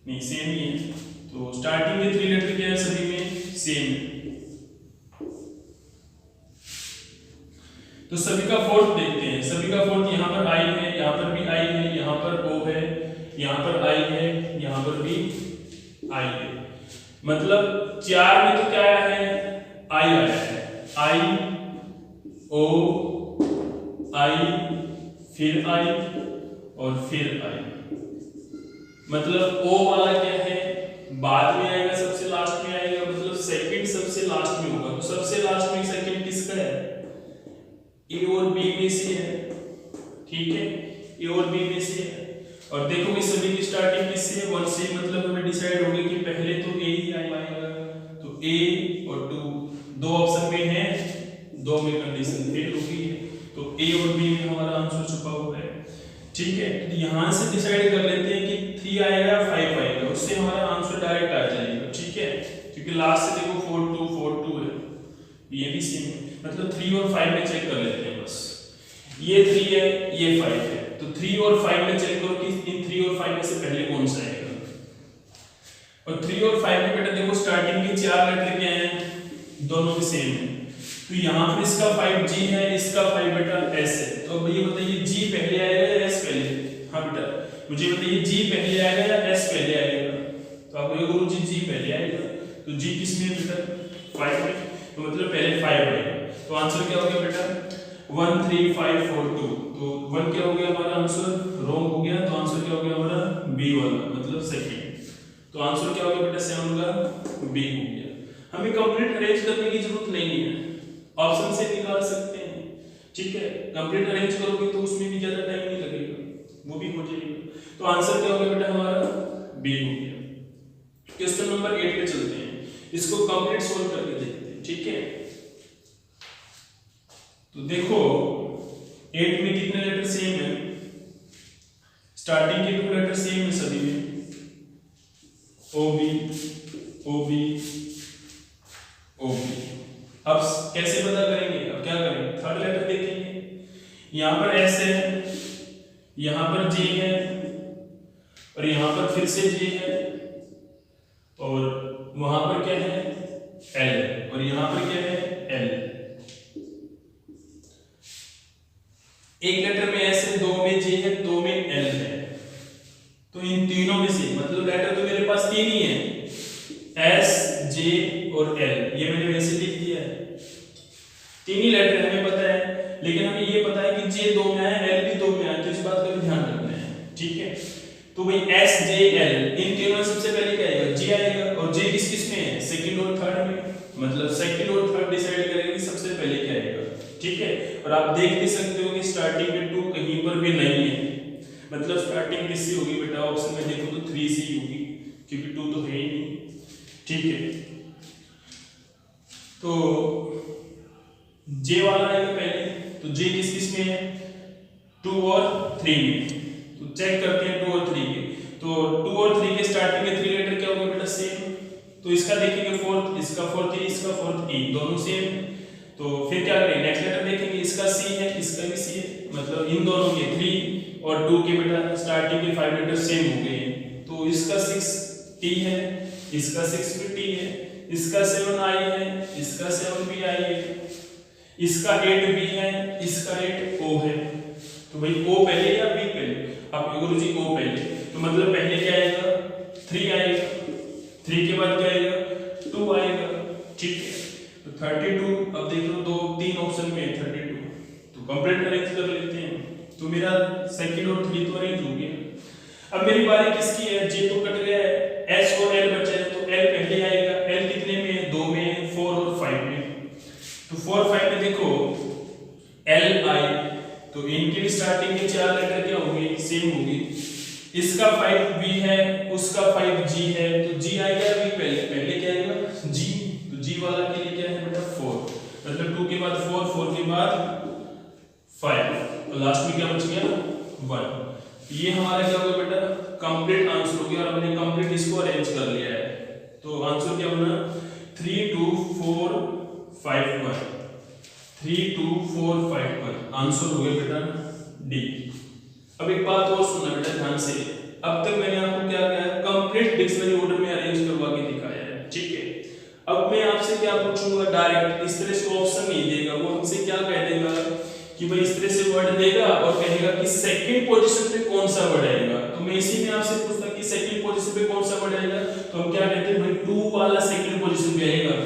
नहीं सेम ही है। तो स्टार्टिंग के 3 लेटर क्या है सभी में सेम है। तो सभी का फोर्थ देखते हैं। सभी का फोर्थ यहाँ पर आई है, यहाँ पर भी आई है, यहाँ पर ओ है, यहाँ पर आई है, यहाँ पर भी आई है, मतलब 4 में तो क्या आया है आई आया है, आई ओ आई फिर आई और फिर आई, मतलब ओ वाला क्या है बाद में आएगा, सबसे लास्ट में आएगा, मतलब सेकंड सबसे लास्ट में होगा। तो सबसे लास्ट में सेकंड किसका है ए और बी में से है, ठीक है, ए और बी में से है। और देखो कि सभी की स्टार्टिंग किससे है 1 से, मतलब हमें डिसाइड हो गया कि पहले तो ए ही आएगा, तो ए और 2 दो ऑप्शन में है, दो में कंडीशन फेल हो गई है, तो ए और बी में हमारा आंसर छुपा हुआ है, ठीक है। तो यहां से डिसाइड कर लेते हैं कि 3 आएगा या 5 आएगा, उससे हमारा आंसर डायरेक्ट आ जाएगा, ठीक है, क्योंकि लास्ट से देखो 4 2 है, ये भी सेम है, मतलब 3 और 5 में चेक कर लेते हैं बस, ये 3 है ये 5 है, तो 3 और 5 में चेक करो कि इन 3 और 5 में से पहले कौन सा आएगा। और 3 और 5 में बेटा देखो स्टार्टिंग के 4 लेटर क्या हैं दोनों भी सेम है, तो यहाँ पर इसका 5 जी है, इसका 5 बेटा एस है। तो अब ये बताइए जी पहले आएगा या एस पहले, हाँ बेटा मुझे बताइए जी पहले आएगा या एस पहले आएगा, तो आप बोलोगे गुरु जी पहले आएगा, तो जी किसमें है बेटा 5 में, तो मतलब पहले 5 आएगा। तो आंसर क्या हो गया बेटा 1 3 5 4 2, तो 1 क्या हो गया हमारा आंसर रॉन्ग हो गया, तो आंसर क्या हो गया हमारा बी वाला, मतलब सेकंड। तो आंसर क्या हो गया बेटा 7 का बी हो गया। हमें कंप्लीट अरेंज करने की जरूरत नहीं है, ऑप्शन से निकाल सकते हैं, ठीक है, कंप्लीट अरेंज करोगे तो उसमें भी ज्यादा टाइम नहीं लगेगा, वो भी हो जाएगा। तो आंसर क्या हो गया बेटा हमारा बी हो गया। क्वेश्चन नंबर 8 पे चलते हैं, इसको कंप्लीट सोल्व करके देखते हैं, ठीक है। तो देखो 8 में कितने लेटर सेम है, स्टार्टिंग के 2 लेटर सेम है सभी में, O B O B O B. अब कैसे पता करेंगे, अब क्या करेंगे, थर्ड लेटर देखेंगे, यहां पर एस है, यहां पर जे है, और यहां पर फिर से जे है, और वहां पर क्या है एल, और यहां पर क्या है एल। एक लेटर में एस है, 2 में जे है, 2 में एल है, तो इन तीनों में से मतलब लेटर तो मेरे पास 3 ही है एस जे और एल, ये मैंने वैसे लिख दिया है, 3 ही लेटर हमें पता है, लेकिन हमें ये पता है कि जे 2 में है एल भी 2 में है, तो इस बात का भी ध्यान रखना है, ठीक है। तो भाई एस जे एल इन तीनों में सबसे पहले क्या आएगा जे आएगा, और जे किस किस में है सेकंड और थर्ड में, मतलब सेकंड और थर्ड डिसाइड करेंगे कि सबसे पहले क्या आएगा, ठीक है। और आप देख भी सकते हो कि स्टार्टिंग में 2 कहीं पर भी नहीं है, मतलब स्टार्टिंग किससे होगी बेटा, ऑप्शन में देखो तो 3 से ही होगी, क्योंकि 2 तो है ही नहीं, ठीक है। तो जे वाला आएगा पहले, तो जे किस किस में है 2 और 3 में, तो चेक करते हैं 2 और 3 के। तो 2 और 3 के स्टार्टिंग के 3 लेटर क्या होगा बेटा सेम, तो इसका देखेंगे फोर्थ, इसका फोर्थ ई, इसका फोर्थ ई, दोनों सेम। तो फिर क्या करेंगे नेक्स्ट लेटर देखेंगे, इसका सी है, इसका भी सी है, मतलब इन दोनों के 3 और 2 के बेटा स्टार्टिंग के 5 लेटर सेम हो गए हैं, तो इसका 6 टी है, इसका 6 भी टी है, इसका 7 आई है, इसका 7 भी आई है, इसका 8 बी है, इसका 8 ओ है। तो भाई ओ पहले या बी पहले, आप गुरुजी ओ पहले, तो मतलब पहले क्या आएगा 3 आएगा, 3 के बाद क्या आएगा 2 आएगा, ठीक है। तो 32, अब देख लो 2 3 ऑप्शन में 32, तो कंप्लीट अरेंज कर लेते हैं। तो मेरा सेकंड और 3 तो अरेंज हो गया। अब मेरी बारी किसकी है, जे तो कट गया है, एच और एल बचा है, तो एल पहले आएगा। एल कितने में है, 2 में है, 4 और 5 में। तो 4 5 में देखो एल आई, तो इनकी स्टार्टिंग के 4 लेटर क्या होंगे, सेम होंगे। इसका 5 बी है, उसका 5 जी है, तो जी आएगा अभी पहले क्या आएगा, जी। तो जी वाला के लिए क्या है बेटा 4, मतलब 2 के बाद 4, 4 के बाद 5, तो लास्ट में क्या बच गया 1। ये हमारा क्या होगा बेटा, कंप्लीट आंसर हो गया, और हमने कंप्लीट इसको अरेंज कर लिया है। तो आंसर क्या बना 3 2 4 5 1, 3 2 4 5 1, आंसर हो गया बेटा डी। अब एक बात और सुनना बेटा ध्यान से, अब तक मैंने आपको क्या किया है, कंप्लीट डिक्शनरी ऑर्डर में अरेंज करवा के दिखाया है, ठीक है। अब मैं आपसे क्या पूछूंगा, डायरेक्ट इस तरह से ऑप्शन नहीं देगा, वो हमसे क्या कह देगा कि भाई इस तरह से वर्ड देगा और कहेगा कि सेकंड पोजीशन पे कौन सा वर्ड आएगा। तो मैं इसी में आपसे पूछता कि सेकंड पोजीशन पे कौन सा वर्ड आएगा, तो हम क्या कहते हैं भाई 2 वाला सेकंड पोजीशन पे आएगा,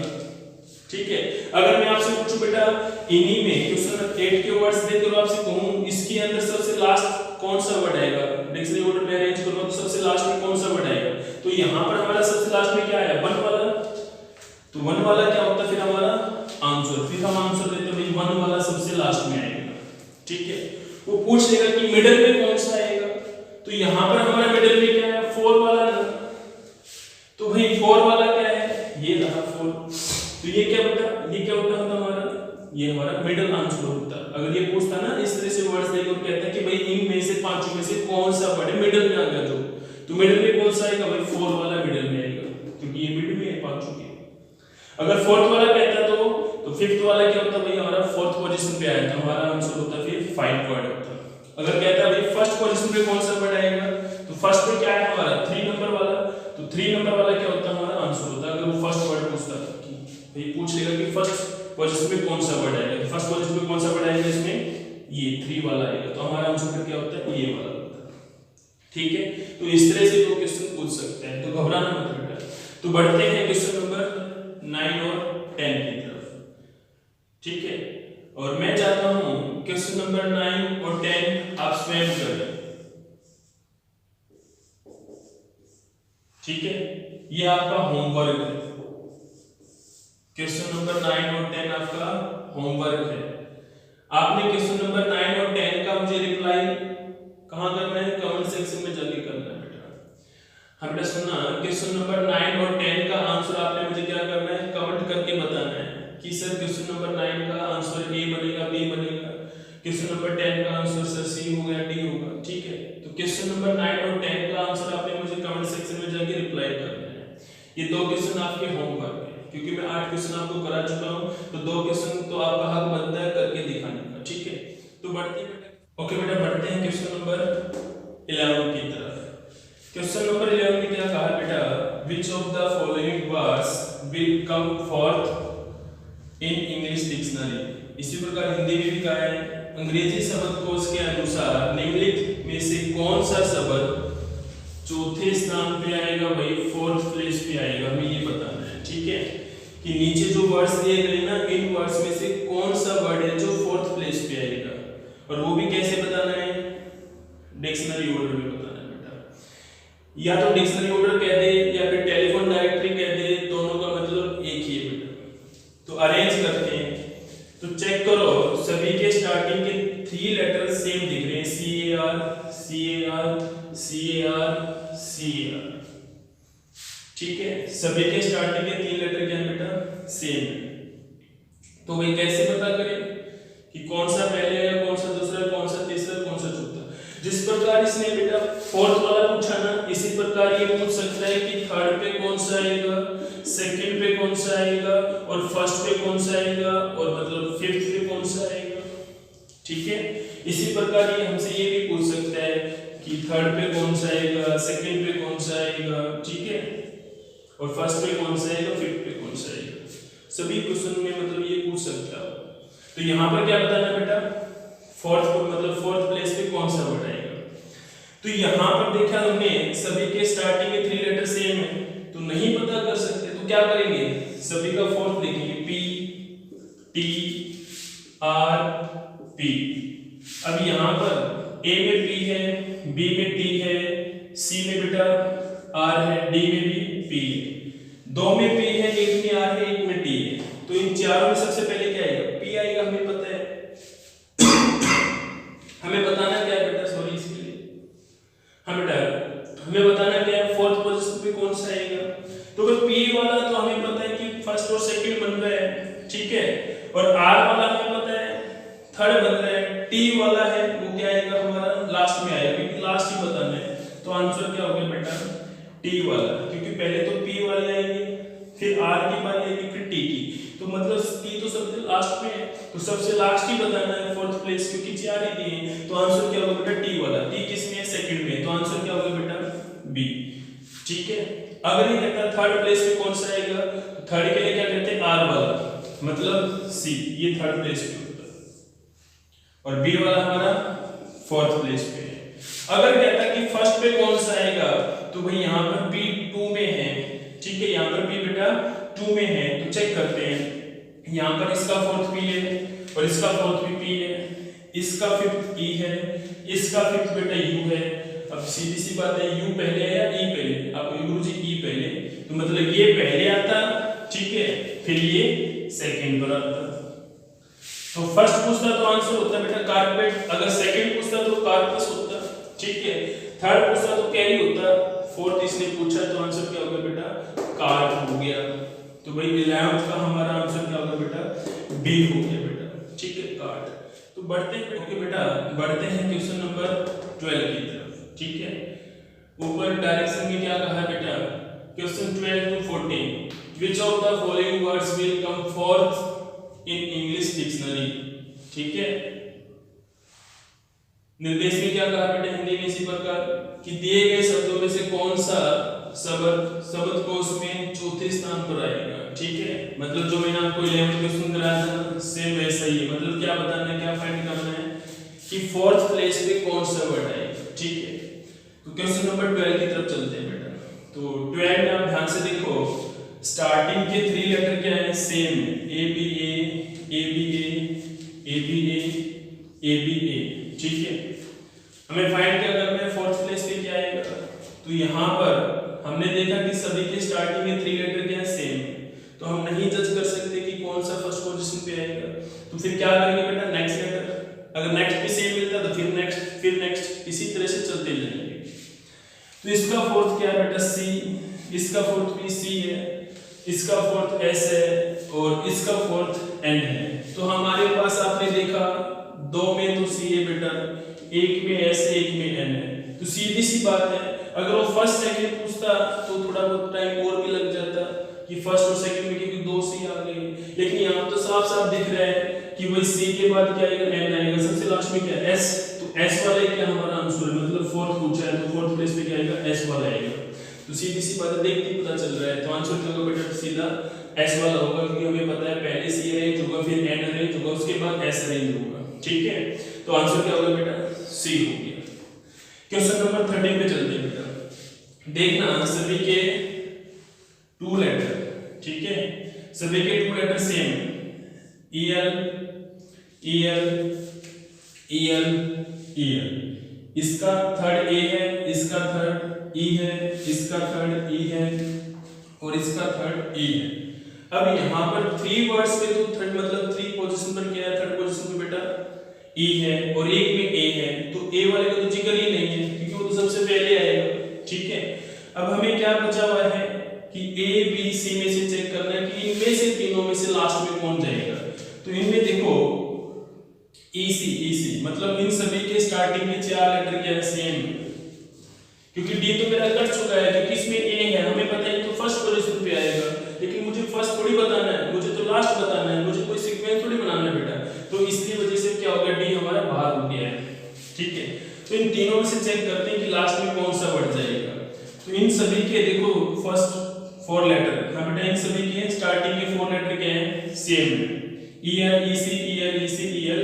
ठीक है। अगर मैं आपसे पूछूं बेटा इन्हीं में क्वेश्चन 8 के वर्ड्स देकर आपसे कहूं इसके अंदर सबसे लास्ट कौन सा वर्ड आएगा, डिक्शनरी ऑर्डर में अरेंज करो तो सबसे लास्ट में कौन सा वर्ड आएगा, तो यहां पर हमारा सबसे लास्ट में क्या आया 1 वाला। तो 1 वाला क्या होता है फिर हमारा आंसर, फिर हम आंसर देते हैं भाई 1 वाला सबसे लास्ट में आएगा, ठीक है। वो पूछ लेगा कि मिडिल में कौन सा आएगा, तो यहां पर हमारा मिडिल में क्या है 4 वाला, तो भाई 4 वाला क्या है, ये रहा 4। तो ये क्या बेटा, ये क्या होता है हमारा, ये हमारा मिडिल आंसर होता है। अगर ये पूछता ना इस तरह से वर्ड्स देकर और कहता है कि भाई इन में से पांचों में से कौन सा वर्ड मिडिल में आ गया, तो मिडिल में कौन सा आएगा भाई 4 वाला मिडिल में आएगा, क्योंकि ये मिडिल में है पांचों के। अगर 4th वाला कहता तो 5th वाला क्या होता भाई हमारा 4th पोजीशन पे आया, तो हमारा आंसर होता फिर 5 वर्ड होता। अगर कहता भाई फर्स्ट पोजीशन पे कौन सा वर्ड आएगा, तो फर्स्ट पे क्या है हमारा 3 नंबर वाला, तो 3 नंबर वाला क्या होता हमारा आंसर होता। अगर वो फर्स्ट वर्ड पूछता था कि भाई पूछ लेगा कि फर्स्ट पोजीशन पे कौन सा वर्ड आएगा, तो फर्स्ट पोजीशन पे कौन सा वर्ड आएगा, इसमें ये 3 वाला आएगा, तो हमारा आंसर क्या होता है ये वाला होता है, ठीक है। तो इस तरह से 2 क्वेश्चन पूछ सकते हैं, तो घबराना मत बेटा। तो बढ़ते हैं क्वेश्चन नंबर 9 और 10 की तरफ, ठीक है। और मैं चाहता हूं क्वेश्चन नंबर 9 और 10 आप स्वयं करें, ठीक है। ये आपका होमवर्क है, क्वेश्चन नंबर 9 और 10 आपका होमवर्क है। आपने क्वेश्चन नंबर 9 और 10 का मुझे रिप्लाई कहां करना है, कमेंट सेक्शन में जाके करना है बेटा। हाँ बेटा सुनना, क्वेश्चन नंबर 9 और 10 का आंसर आपने मुझे क्या करना है, कमेंट करके बताना है कि सर क्वेश्चन नंबर 9 का आंसर ए बनेगा, बी बनेगा, क्वेश्चन नंबर 10 का आंसर सर सी होगा, डी होगा, ठीक है। तो क्वेश्चन नंबर 9 और 10 का आंसर आपने मुझे कमेंट सेक्शन में जाके रिप्लाई करना है। ये 2 क्वेश्चन आपके होमवर्क है, क्योंकि मैं 8 क्वेश्चन आपको करा चुका हूं, तो 2 क्वेश्चन तो आपका हक बनता है करके दिखाने का, ठीक है। तो बढ़ते हैं बेटा, ओके बेटा बढ़ते हैं क्वेश्चन नंबर 11 की तरफ। क्वेश्चन नंबर 11 में क्या कहा बेटा, which of the following words will come forth in English dictionary। इसी प्रकार हिंदी में भी कहा है, अंग्रेजी शब्दकोश के अनुसार निम्नलिखित में से कौन सा शब्द चौथे स्थान पे आएगा भाई, 4th प्लेस पे आएगा, हमें ये बताना है, ठीक है। कि नीचे जो वर्ड्स दिए गए ना, इन वर्ड्स में से कौन सा वर्ड है जो 4th प्लेस पे आएगा, और वो भी कैसे बताना है, डिक्शनरी ऑर्डर में बताना है बेटा। या तो डिक्शनरी ऑर्डर कह दे या फिर टेलीफोन डायरेक्टरी कह दे, दोनों का मतलब एक ही है बेटा। तो अरेंज करते हैं, तो चेक करो सभी के स्टार्टिंग के 3 लेटर सेम दिख रहे हैं, CAR CAR CAR CAR, ठीक है। सभी के स्टार्टिंग के 3 लेटर क्या है बेटा, सेम है। तो भाई कैसे पता करें कि कौन सा पहले है, कौन सा दूसरा, कौन सा तीसरा, कौन सा चौथा। जिस प्रकार इसने बेटा 4th वाला पूछा ना, इसी प्रकार ये पूछ सकता है कि 3rd पे कौन सा आएगा, 2nd पे कौन सा आएगा, और 1st पे कौन सा आएगा, और मतलब 5th पे कौन सा आएगा, ठीक है। इसी प्रकार ये हमसे ये भी पूछ सकता है कि 3rd पे कौन सा आएगा, 2nd पे कौन सा आएगा, ठीक है, और 1st पे कौन सा आएगा, 5th पे कौन सा आएगा। सभी क्वेश्चन में मतलब ये पूछ सकता है। तो यहाँ पर क्या बताना बेटा, 4th प्लेस पे कौन सा वर्ड आएगा। तो यहाँ पर देखा हमने सभी के स्टार्टिंग के 3 लेटर सेम है, तो नहीं पता कर सकते, तो क्या करेंगे, सभी का 4th लिखेंगे, P T R P। अब यहाँ पर ए में पी है, बी में टी है, सी में बेटा आर है, डी में भी पी है। दो में पी है, एक में आर है, एक में टी है। तो इन चारों में सबसे पहले क्या आएगा? पी आएगा, हमें पता है। हमें बताना क्या है बेटा, सॉरी इसके लिए हमें बताना क्या है, फोर्थ पोजीशन पे कौन सा आएगा। तो अगर पी वाला तो हमें पता है कि फर्स्ट और सेकंड बन रहा है, ठीक है, और आर वाला हमें पता है थर्ड बन रहा है, टी वाला है वो क्या आएगा हमारा लास्ट में आएगा, क्योंकि लास्ट ही बताना है। तो आंसर क्या हो गया बेटा? टी वाला, क्योंकि पहले तो पी वाले आएंगे, फिर आर की बारी आएगी, फिर टी की। तो मतलब टी तो सबसे लास्ट में है, तो सबसे लास्ट ही बताना है, फोर्थ प्लेस, क्योंकि चार ही दिए। तो आंसर क्या होगा बेटा? टी वाला। टी किस में है? सेकंड में। तो आंसर क्या होगा बेटा? बी, ठीक है। अगर ये कहता है थर्ड प्लेस में कौन सा आएगा, तो थर्ड के लिए क्या कहते हैं? आर वाला, मतलब सी, ये थर्ड प्लेस पे होता है, और बी वाला हमारा फोर्थ प्लेस पे है। अगर कहता है कि फर्स्ट पे कौन सा आएगा, तो भाई यहाँ पर बी 2 में है, ठीक है, यहाँ पर बी बेटा 2 में है। तो चेक करते हैं, यहाँ पर इसका फोर्थ पी है और इसका फोर्थ भी पी है, इसका फिफ्थ ई है, इसका फिफ्थ बेटा यू है। अब सीधी सी बात है, यू पहले है या ई पहले? आपको गुरुजी ई पहले, तो मतलब ये पहले आता, ठीक है, फिर ये सेकंड पर आता। तो फर्स्ट पूछता तो आंसर होता बेटा कारपेट, अगर सेकंड पूछता तो कार्पस होता, ठीक है, थर्ड पूछता तो कैरी होता, फोर्थ इसने पूछा तो आंसर क्या होगा बेटा? कार्प हो गया। तो भाई 11th का हमारा आंसर क्या होगा बेटा? बी हो गया बेटा, ठीक है, कार्ड। तो बढ़ते हैं बेटा, बढ़ते हैं क्वेश्चन नंबर 12 की तरफ, ठीक है। ऊपर डायरेक्शन में क्या कहा है बेटा? Question 12 to 14, which of the following words will come forth in English dictionary, ठीक है। निर्देश में क्या कहा बेटा हिंदी में इसी प्रकार कि दिए गए शब्दों में से कौन सा शब्दकोश में चौथे स्थान पर आएगा, ठीक है। मतलब जो मैंने आपको 11th क्वेश्चन कराया था ना, सेम वैसा ही है। मतलब क्या बताना है, क्या फाइंड करना है कि फोर्थ प्लेस पे कौन सा वर्ड आएगा, ठीक है। तो क्वेश्चन नंबर 12 की तरफ चलते हैं बेटा। तो 12 में आप ध्यान से देखो, स्टार्टिंग के 3 लेटर क्या है? Same, A B A, A B A, A B A, A B A, ठीक है। हमें फाइंड क्या करना है, फोर्थ प्लेस पे क्या आएगा। तो यहाँ पर हमने देखा कि सभी के स्टार्टिंग में 3 लेटर क्या है? सेम, तो हम नहीं जज कर सकते कि कौन सा फर्स्ट पोजीशन पे आएगा। तो फिर क्या करेंगे बेटा? नेक्स्ट लेटर, अगर नेक्स्ट पे सेम मिलता तो फिर नेक्स्ट, इसी तरह से चलते जाएंगे। तो इसका फोर्थ क्या है बेटा? सी, इसका फोर्थ भी सी है, इसका फोर्थ एस है, और इसका फोर्थ एन है। तो हमारे पास आपने देखा 2 में तो सी है बेटा, एक में एस है, एक में एन है। तो सीधी सी बात है, अगर वो फर्स्ट सेकंड पूछता तो थोड़ा बहुत टाइम और भी लग जाता कि फर्स्ट और सेकंड में, क्योंकि 2 सी आ गई। लेकिन यहाँ तो साफ साफ दिख रहा है कि वही सी के बाद क्या आएगा? एन आएगा, सबसे लास्ट में क्या? एस। तो एस वाला क्या हमारा आंसर है, मतलब फोर्थ पूछा है तो फोर्थ प्लेस पे क्या आएगा? एस वाला आएगा। तो सीधी सी बात है, देखते ही पता चल रहा है। तो आंसर क्या होगा बेटा? सीधा एस वाला होगा, क्योंकि हमें पता है पहले सी अरेंज होगा, फिर एन अरेंज होगा, उसके बाद एस अरेंज होगा, ठीक है। तो आंसर क्या होगा बेटा? सी हो गया। क्वेश्चन नंबर 13 पे चलते हैं बेटा। देखना सभी के 2 लेटर, ठीक है, सभी के 2 letter same, EL EL EL EL। इसका थर्ड ए है, इसका थर्ड ई है, इसका थर्ड ई है, और इसका थर्ड ई है। अब यहाँ पर 3 वर्ड्स पे तो थर्ड मतलब 3 पोजीशन पर क्या है? थर्ड पोजीशन पे बेटा ई है, और एक में ए है। तो ए वाले का तो जिक्र ही नहीं है, क्योंकि वो तो सबसे पहले आएगा, ठीक है। अब हमें क्या बचा हुआ है कि ए बी सी में से चेक करना है कि इनमें से तीनों में से लास्ट में कौन जाएगा। तो इनमें देखो EC मतलब इन सभी के स्टार्टिंग में 4 लेटर क्या है? सेम, क्योंकि डी तो मेरा कट चुका है, क्योंकि इसमें ए है, हमें पता है तो फर्स्ट पोजीशन पे आएगा। लेकिन मुझे फर्स्ट थोड़ी बताना है, मुझे तो लास्ट बताना है, मुझे कोई सीक्वेंस थोड़ी बनाना है बेटा। तो इसलिए वजह से क्या होगा? डी हमारा बाहर हो गया है, ठीक है। तो इन तीनों में से चेक करते हैं कि लास्ट में कौन सा वर्ड जाएगा। तो इन सभी के देखो फर्स्ट 4 लेटर, हाँ बेटा इन सभी के स्टार्टिंग के 4 लेटर क्या है? सेम है, EL EC EL EC EL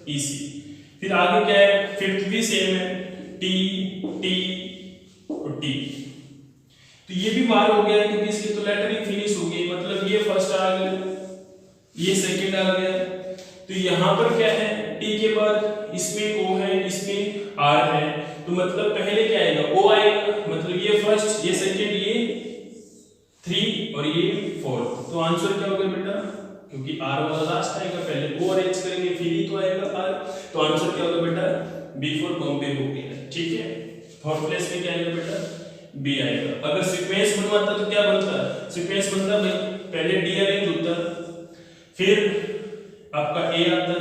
EC। फिर आगे क्या है? फिफ्थ भी सेम है, T T और T। तो ये भी बाहर हो गया है, क्योंकि इसकी तो लेटरिंग फिनिश हो गई, मतलब ये फर्स्ट आ गया, ये सेकंड आ गया। तो यहाँ पर क्या है? T के बाद इसमें O है, इसमें R है, तो मतलब पहले क्या आएगा O आएगा, मतलब ये फर्स्ट, ये सेकंड, ये 3 और ये 4। तो आंसर क्या होगा बेटा, क्योंकि R वाला लास्ट आएगा, पहले O अरेंज करेंगे फिर ही तो आएगा R। तो आंसर क्या होगा बेटा, B फॉर बॉम्बे हो गया। ठीक है, फोर्थ प्लेस में क्या आएगा बेटा, B आएगा। अगर सीक्वेंस बनवाता तो क्या बनता, सीक्वेंस बनता भाई पहले D अरेंज होता, फिर आपका A आता,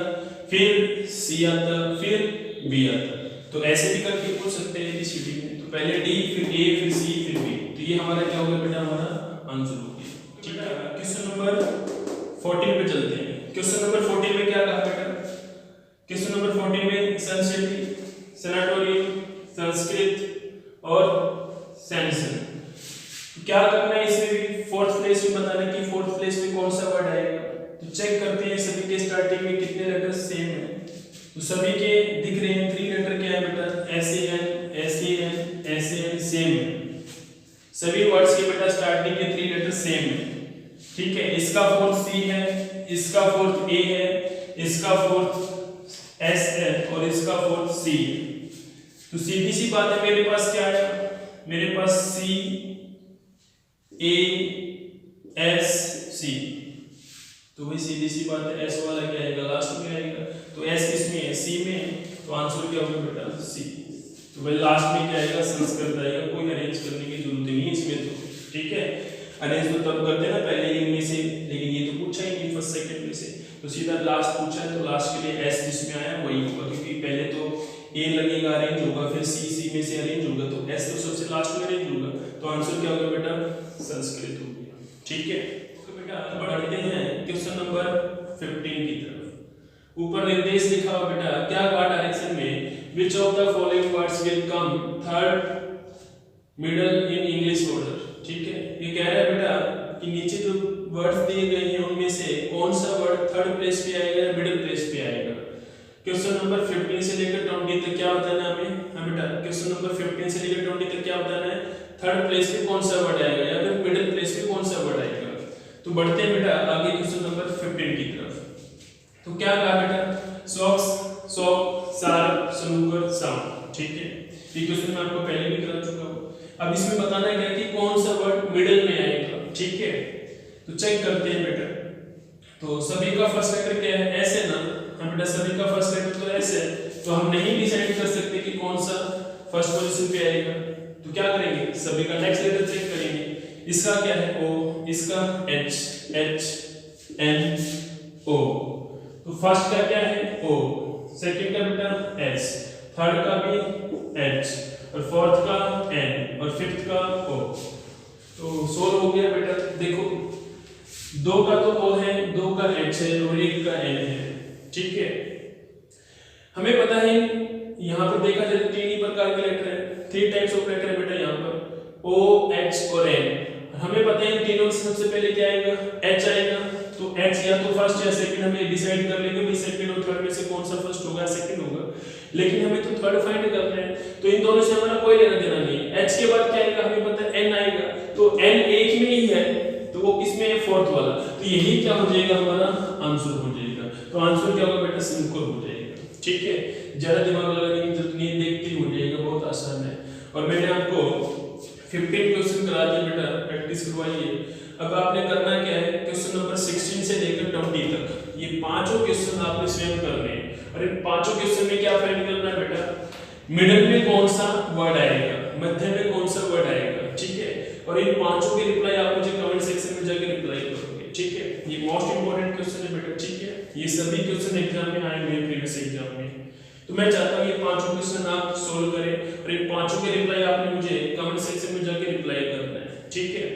फिर C आता, फिर B आता। तो ऐसे भी करके पूछ सकते हैं एबीसीडी में, तो पहले D फिर A फिर C फिर B। तो ये हमारा क्या होगा बेटा, हमारा आंसर हो गया। ठीक है, क्वेश्चन नंबर 14 पे चलते हैं। क्वेश्चन नंबर 14 में क्या कहा बेटा, क्वेश्चन नंबर 14 में सनसिटी, सैनाटोरियम, संस्कृत और सैमसन। क्या करना है इसमें भी, फोर्थ प्लेस में बताना है कि फोर्थ प्लेस में कौन सा वर्ड आएगा। तो चेक करते हैं सभी के स्टार्टिंग में कितने लेटर सेम है। तो सभी के दिख रहे हैं 3 लेटर क्या है बेटा, SAN SAN SAN सेम है। सभी वर्ड्स के बेटा स्टार्टिंग के 3 लेटर सेम है। ठीक है, इसका फोर्थ C है, इसका फोर्थ A है, इसका फोर्थ S है और इसका फोर्थ C है। तो सीधी सी बात है, मेरे पास क्या है, मेरे पास C A S C। तो वही सीधी सी बात है, S वाला क्या आएगा, लास्ट में आएगा। तो S किसमें है, C में है, तो आंसर क्या होगा बेटा, C। तो भाई लास्ट में क्या आएगा, संस्कृत आएगा। कोई अरेंज करने की जरूरत नहीं है इसमें तो। ठीक है, अरेंज तो तब करते हैं ना पहले इनमें से, लेकिन ये तो पूछा ही नहीं फर्स्ट सेकंड में से, तो सीधा लास्ट पूछा है। तो लास्ट के लिए S जिसमें आया वही होगा, क्योंकि पहले तो A लगेगा अरेंज होगा, फिर C में से अरेंज होगा, तो S तो सबसे लास्ट में अरेंज होगा। तो आंसर क्या होगा बेटा, संस्कृत हो गया। ठीक है, तो बेटा बढ़ते हैं क्वेश्चन नंबर 15 की तरफ। ऊपर निर्देश लिखा हुआ बेटा, क्या कहा डायरेक्शन में, which of the following words will come third middle in English order। ठीक है, ये कह रहा है बेटा कि नीचे जो वर्ड्स दिए गए हैं उनमें से कौन सा वर्ड थर्ड प्लेस पे आएगा या मिडिल प्लेस पे आएगा। क्वेश्चन नंबर 15 से लेकर 20 तक क्या बताना है हमें, बेटा क्वेश्चन नंबर 15 से लेकर 20 तक क्या बताना है, थर्ड प्लेस पे कौन सा वर्ड आएगा या फिर मिडिल प्लेस पे कौन सा वर्ड आएगा। तो बढ़ते हैं बेटा आगे क्वेश्चन नंबर 15 की तरफ। तो क्या कहा बेटा, सॉक्स, सॉक, सार, स्नूकर, साउंड। ठीक है, ये क्वेश्चन मैं आपको पहले भी करा चुका हूं। अब इसमें बताना है कि कौन सा वर्ड मिडिल में आएगा। ठीक है, तो चेक करते हैं बेटा। तो सभी का फर्स्ट लेटर क्या है, S है ना, हम बेटा सभी का फर्स्ट लेटर तो S है, तो हम नहीं डिसाइड कर सकते कि कौन सा फर्स्ट पोजीशन पे आएगा। तो क्या करेंगे, सभी का नेक्स्ट लेटर चेक करेंगे। इसका क्या है O, इसका H N O। तो फर्स्ट का क्या है O, सेकंड का बेटा S, थर्ड का भी H और फोर्थ का N और फिफ्थ का O। तो सोल्व हो गया बेटा। देखो 2 का तो O है, 2 का H है और 1 का N है। ठीक है, हमें पता है यहाँ पर देखा जाए 3 ही प्रकार के लेटर है, 3 टाइप्स ऑफ लेटर है बेटा यहाँ पर, O H और N। हमें पता है तीनों से सबसे पहले क्या आएगा, H आएगा। तो H या तो फर्स्ट या सेकंड हमें डिसाइड कर लेंगे भाई सेकंड और थर्ड में से कौन सा फर्स्ट होगा सेकंड होगा, लेकिन हमें तो थर्ड फाइंड करना है। तो इन दोनों से हमारा कोई लेना देना नहीं है। H के बाद क्या आएगा, हमें पता है N आएगा, तो N एक में ही है, तो वो किसमें है, फोर्थ वाला। तो यही क्या हो जाएगा, हमारा आंसर हो जाएगा। तो आंसर क्या होगा बेटा, सिंपल हो जाएगा। ठीक है, ज्यादा दिमाग लगाने की जरूरत नहीं, देखते ही हो जाएगा, बहुत आसान है। और मैंने आपको 15 क्वेश्चन करा दिए बेटा, प्रैक्टिस करवाइए। अब आपने करना क्या है, क्वेश्चन नंबर 16 से लेकर 20 तक ये पांचों क्वेश्चन आपने स्वयं करने हैं। और इन पांचों क्वेश्चन में क्या फाइंड करना है बेटा, मिडिल में कौन सा वर्ड आएगा, मध्य में कौन सा वर्ड आएगा। ठीक है, और इन पांचों के रिप्लाई आप मुझे कमेंट सेक्शन में जाकर रिप्लाई करोगे। ठीक है, ये मोस्ट इंपोर्टेंट क्वेश्चन है बेटा। ठीक है, ये सभी क्वेश्चन एग्जाम में आए हुए हैं, प्रीवियस एग्जाम में। तो मैं चाहता हूँ ये पांचों क्वेश्चन आप सोल्व करें और इन पांचों के रिप्लाई आपने मुझे कमेंट सेक्शन में जाकर रिप्लाई करना है। ठीक है,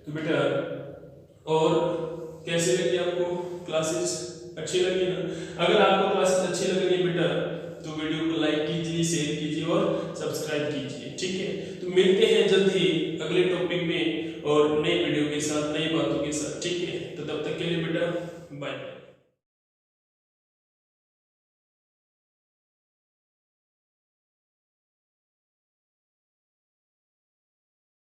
तो बेटा और कैसे लगी आपको क्लासेस, अच्छी लगी ना। अगर आपको क्लासेस अच्छी लग रही है बेटा तो वीडियो को लाइक कीजिए, शेयर कीजिए और सब्सक्राइब कीजिए। ठीक है, तो मिलते हैं जल्द ही अगले टॉपिक में और नई वीडियो के साथ, नई बातों के साथ। ठीक है, तो तब तक के लिए बेटा बाय।